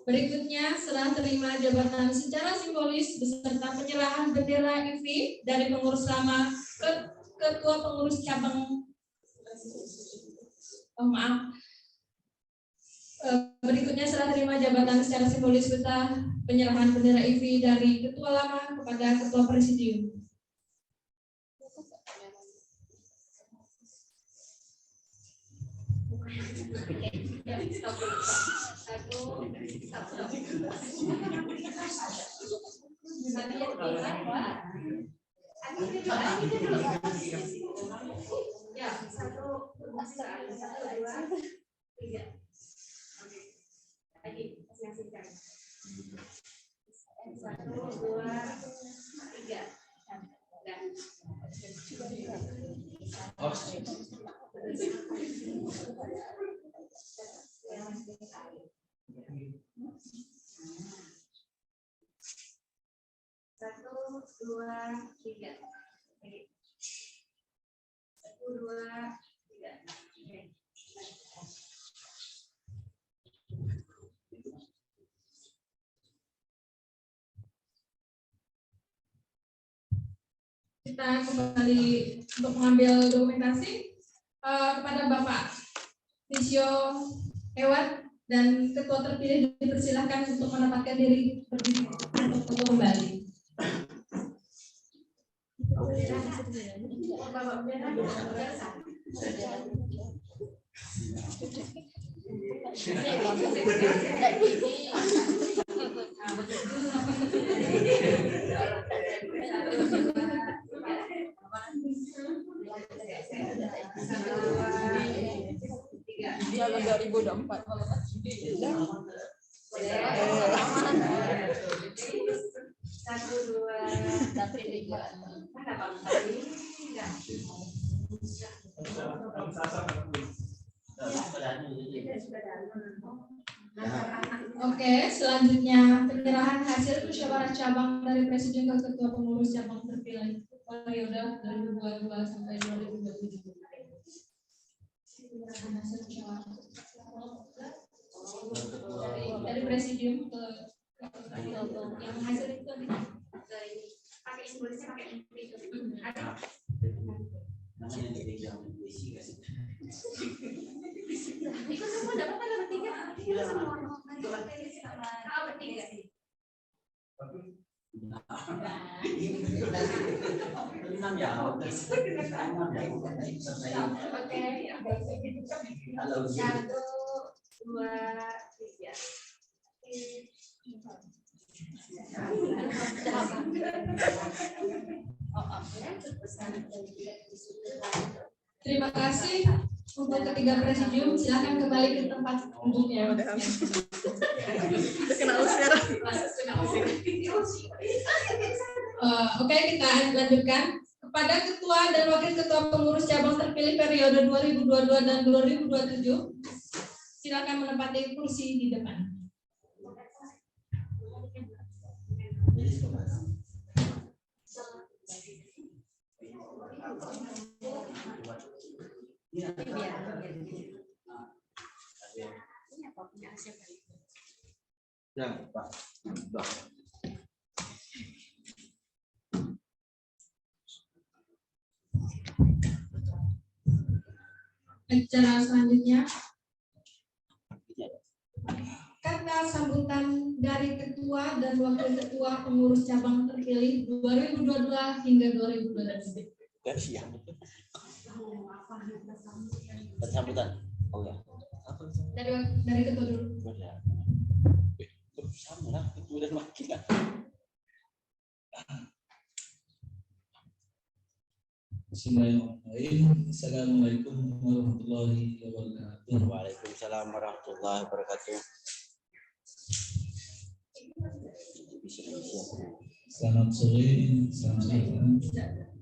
Berikutnya serah terima jabatan secara simbolis beserta penyerahan bendera IFI dari pengurus lama ke ketua pengurus cabang. Berikutnya serah terima jabatan secara simbolis beserta penyerahan bendera IFI dari ketua lama kepada ketua presidium. Ya, 1, 2, 3. Lagi, kasih-kasihkan. 1, 2, 3. Satu, dua, tiga. Lagi. 1, 2, 3. Kita kembali untuk mengambil dokumentasi kepada Bapak Visio Ewat dan ketua terpilih dipersilahkan untuk menempatkan diri berdiri untuk kembali. Jalan 2024. Satu, dua, tiga. Oke, selanjutnya penyerahan hasil musyawarah cabang dari Presidium ke Ketua Pengurus Cabang terpilih periode 2022 sampai 2027. Penyerahan hasil musyawarah dari Presidium ke yang hasil itu pakai simbolisnya pakai itu. Ikut semua dapat pada bertiga. Ikut semua. Bertiga. Oke. 1, 2, 3. Terima kasih untuk ketiga presidium. Silakan kembali ke tempat duduknya. Kena usir. Oke, kita lanjutkan. Kepada ketua dan wakil ketua pengurus cabang terpilih periode 2022 dan 2027, silakan menempati kursi di depan. Ya, Pak. Acara selanjutnya, kata sambutan dari Ketua dan Wakil Ketua Pengurus Cabang terpilih 2022 hingga 2023. Siap. Sambutan. Oh ya. Dari Ketua dulu. Sama lah, itu udah makin lah. Bismillahirrahmanirrahim. Assalamualaikum warahmatullahi wabarakatuh. Waalaikumsalam warahmatullahi wabarakatuh. Selamat sore, salam sejahtera.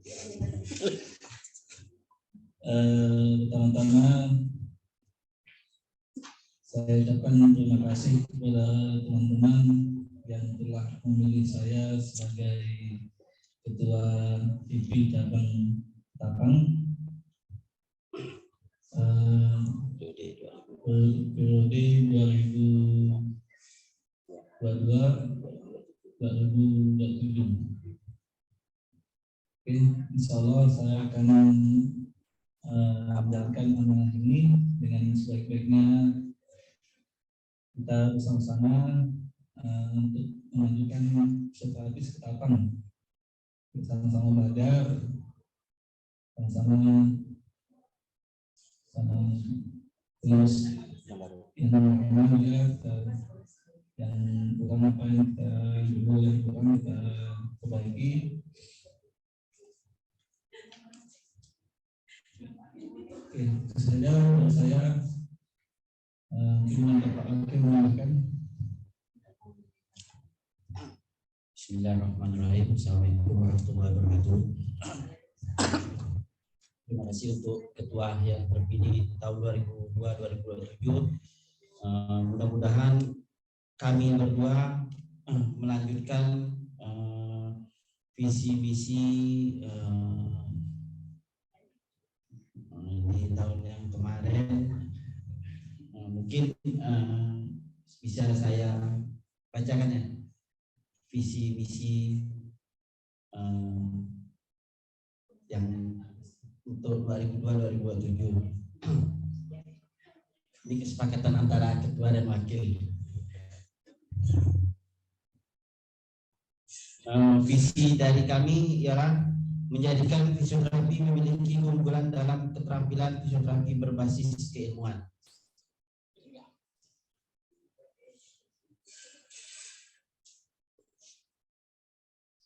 Pertama-tama saya ucapkan terima kasih kepada teman-teman yang telah memilih saya sebagai Ketua TV Cabang Tapang periode 2022-2027. Oke, insya Allah saya akan menjalankan amanah ini dengan sebaik-baiknya. Kita bersama-sama untuk memajukan strategis Ketapang. Sama-sama belajar, sama-sama terus yang kurang apa yang kita dulu yang kurang kita perbaiki. Oke, itu saja dari saya. Mungkin Bapak Hakim menambahkan. Bismillahirrahmanirrahim. Assalamualaikum warahmatullahi wabarakatuh. Terima kasih untuk ketua yang terpilih di tahun 2022-2027. Mudah-mudahan kami berdua melanjutkan visi misi di tahun yang kemarin. Mungkin bisa saya bacakan ya. Visi misi yang untuk 2022-2027. Ini kesepakatan antara ketua dan wakil. Visi dari kami ialah menjadikan fisioterapi memiliki keunggulan dalam keterampilan fisioterapi berbasis keilmuan.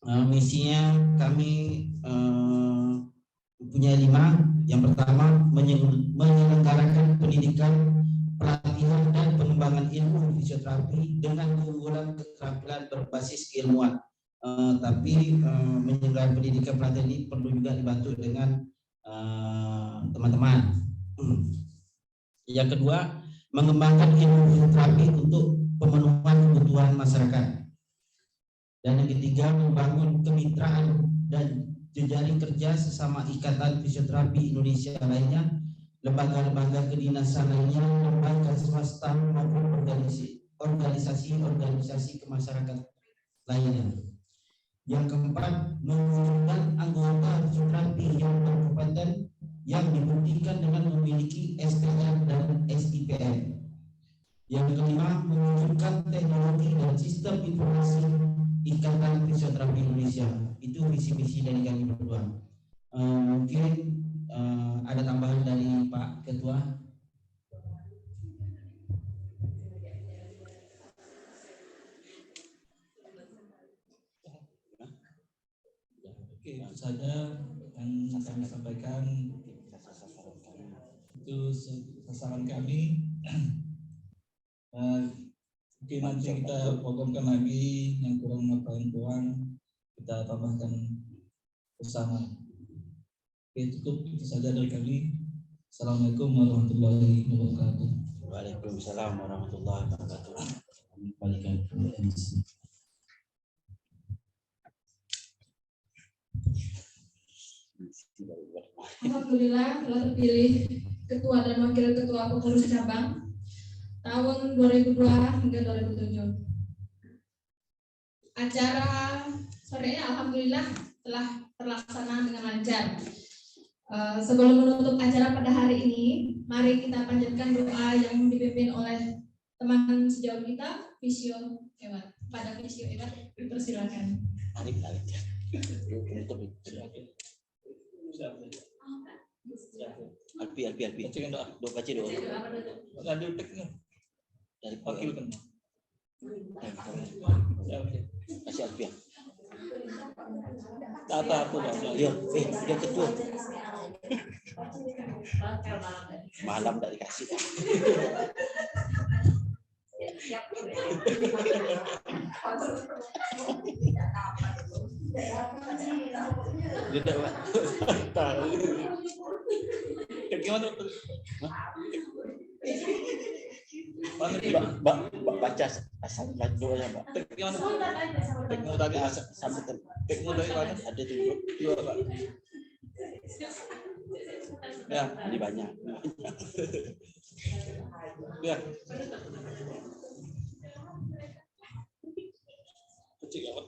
Misinya kami punya 5. Yang pertama, menyelenggarakan pendidikan, pelatihan dan pengembangan ilmu fisioterapi dengan keunggulan keterampilan berbasis keilmuan. Tapi menyelenggarakan pendidikan pelatihan ini perlu juga dibantu dengan teman-teman. Yang kedua, mengembangkan ilmu fisioterapi untuk pemenuhan kebutuhan masyarakat. Dan yang ketiga, membangun kemitraan dan jejaring kerja sesama ikatan fisioterapi Indonesia lainnya, lembaga-lembaga kedinasan lainnya, lembaga swasta maupun organisasi kemasyarakatan lainnya. Yang keempat, menggunakan anggota fisioterapi yang berkompeten yang dibuktikan dengan memiliki SPM dan SIPM. Yang kelima, menunjukkan teknologi dan sistem informasi Ikatan Fisioterapi Indonesia. Itu visi-misi dari kami berdua. Mungkin ada tambahan dari Pak Ketua. Oke, itu saja yang kami sampaikan. Itu sasaran kami. Mungkin nanti kita programkan lagi yang kurang kita tambahkan bersama. Oke, cukup itu saja dari kami. Assalamualaikum warahmatullahi wabarakatuh. Waalaikumsalam warahmatullahi wabarakatuh. Kembalikan ke MC. Alhamdulillah telah terpilih Ketua dan Wakil Ketua Pengurus Cabang tahun 2002 hingga 2007. Acara sorenya alhamdulillah telah terlaksana dengan lancar. Sebelum menutup acara pada hari ini, mari kita panjatkan doa yang dipimpin oleh teman sejauh kita, Visio Ewat. Pada Visio Ewat, dipersilakan. Alpi. Doa baca doa. Dari wakil kan. Kasih Alpi. Apa dia ketua. Malam tak dikasih. Dia tak gimana? Baca asal doanya, Pak. Gimana? Teknologi asal sambutan. Teknologi mana? Ada dua, Pak. Ya, jadi banyak. Ya. Kecil apa?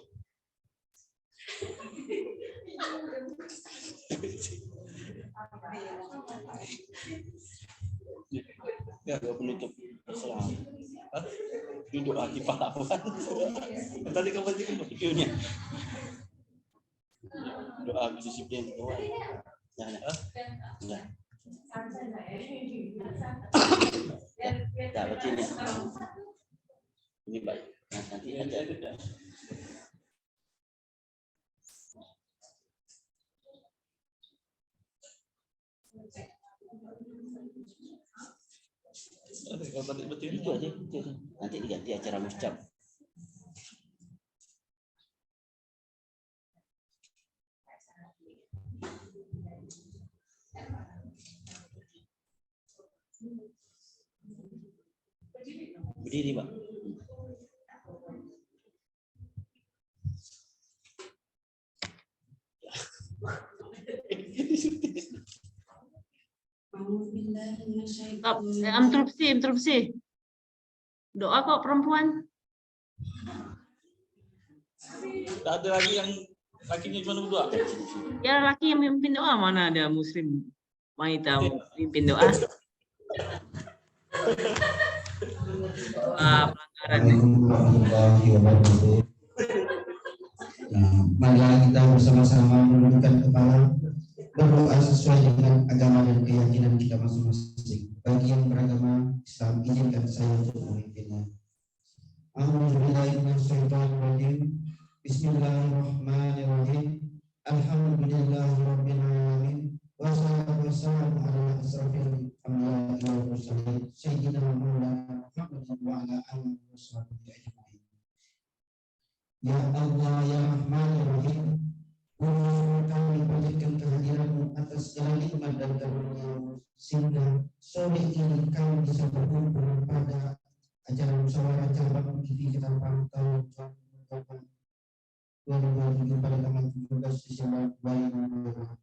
Ya, penutup. Assalamualaikum. Duduk lagi pahlawan. Tadi kamu bacakan videonya. Doa disiplin doa. Enggak. Ya, baca ini. Ini baik. Nanti ada. Itu aja. Nanti diganti acara muscap. Berdiri, Pak. Interupsi. Doa kok perempuan. Tak ada lagi yang lakinya cuma berdoa. Ya laki yang memimpin doa, mana ada muslim wanita memimpin doa. Pelanggaran. Marilah kita bersama-sama menundukkan kepala, berdoa sesuai dengan agama dan keyakinan kita masing-masing. Bagi yang beragama Islam, izinkan saya untuk memimpinnya. A'udzubillahiminasyaitonirrajim. Bismillahirrahmanirrahim. Alhamdulillahirabbil alamin. Wassalatu wassalamu ala asrofil anbiya'i wal mursalin sayyidina Maulana Muhammadin wa ala alihi washabbihi ajmain. Ya Allah ya Rahman ya Rahim, kami panjatkan kehadiranmu atas segala nikmat dan karunia-Mu, sehingga sore ini kami bisa berkumpul pada acara musyawarah cabang TV Jakarta Pantau 2027 pada tanggal 17 Desember 2022.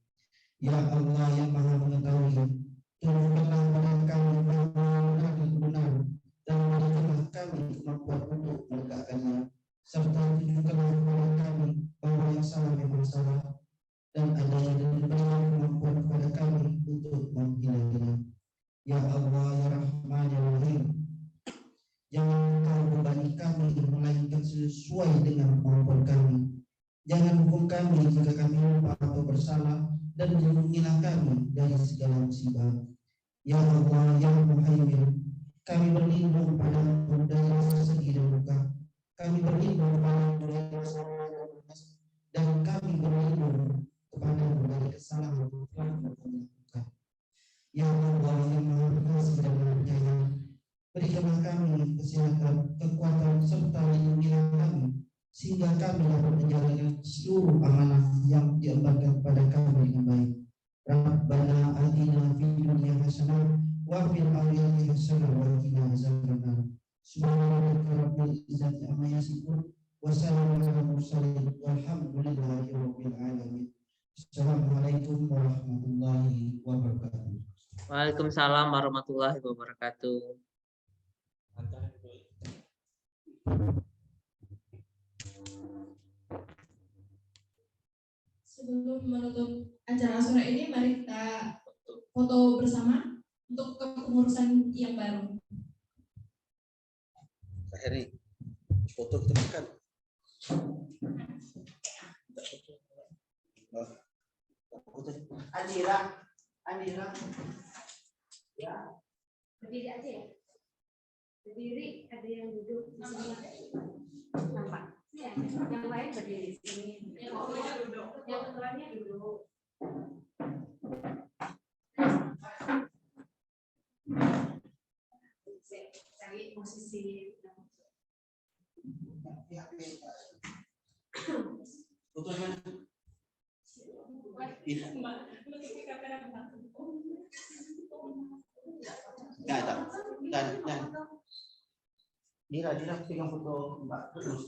Ya Allah yang Maha Mengetahui, tunjukkanlah kepada kami benar dan berikanlah kami kemampuan untuk menegakkannya, serta tunjukkanlah kepada kami bahwa yang salah memang salah dan adanya dan berikan kemampuan kepada kami untuk menghindarinya. Ya Allah ya Rahman ya Rahim, jangan Engkau membebani kami melainkan sesuai dengan kemampuan kami. Jangan hukum kami jika kami lupa atau bersalah, dan lindungilah kami dari segala musibah. Ya Allah yang Muhaimin, kami berlindung padamu dari rasa sedih dan duka. Kami berlindung padamu dari rasa dan kami berlindung kepadamu dari kesalahan yang telah kami lakukan. Ya Allah yang Maha Pengasih dan Maha Penyayang, berikanlah kami kesehatan, kekuatan serta lindungilah kami sehingga kami dapat menjalankan seluruh amanah yang diembarkan kepada kami dengan baik. Rabbana atina fid dunya hasanah wa fil akhirati hasanah wa qina azabannar. Subhanaka rabbil izzati amma yasifun wa salamun alal mursalin walhamdulillahi rabbil alamin. Assalamualaikum warahmatullahi wabarakatuh. Waalaikumsalam warahmatullahi wabarakatuh. Sebelum menutup acara sore ini, mari kita foto bersama untuk kepengurusan yang baru. Kak Heri, foto kita kan. Andira. Ya. Berdiri aja ya. Berdiri, ada yang duduk di sini. Nampak? Ya, yang lain berdiri di sini. Yang duduk. Yang ketuanya duduk. Cari posisi. Fotonya. Dan. Dira pegang foto Mbak terus.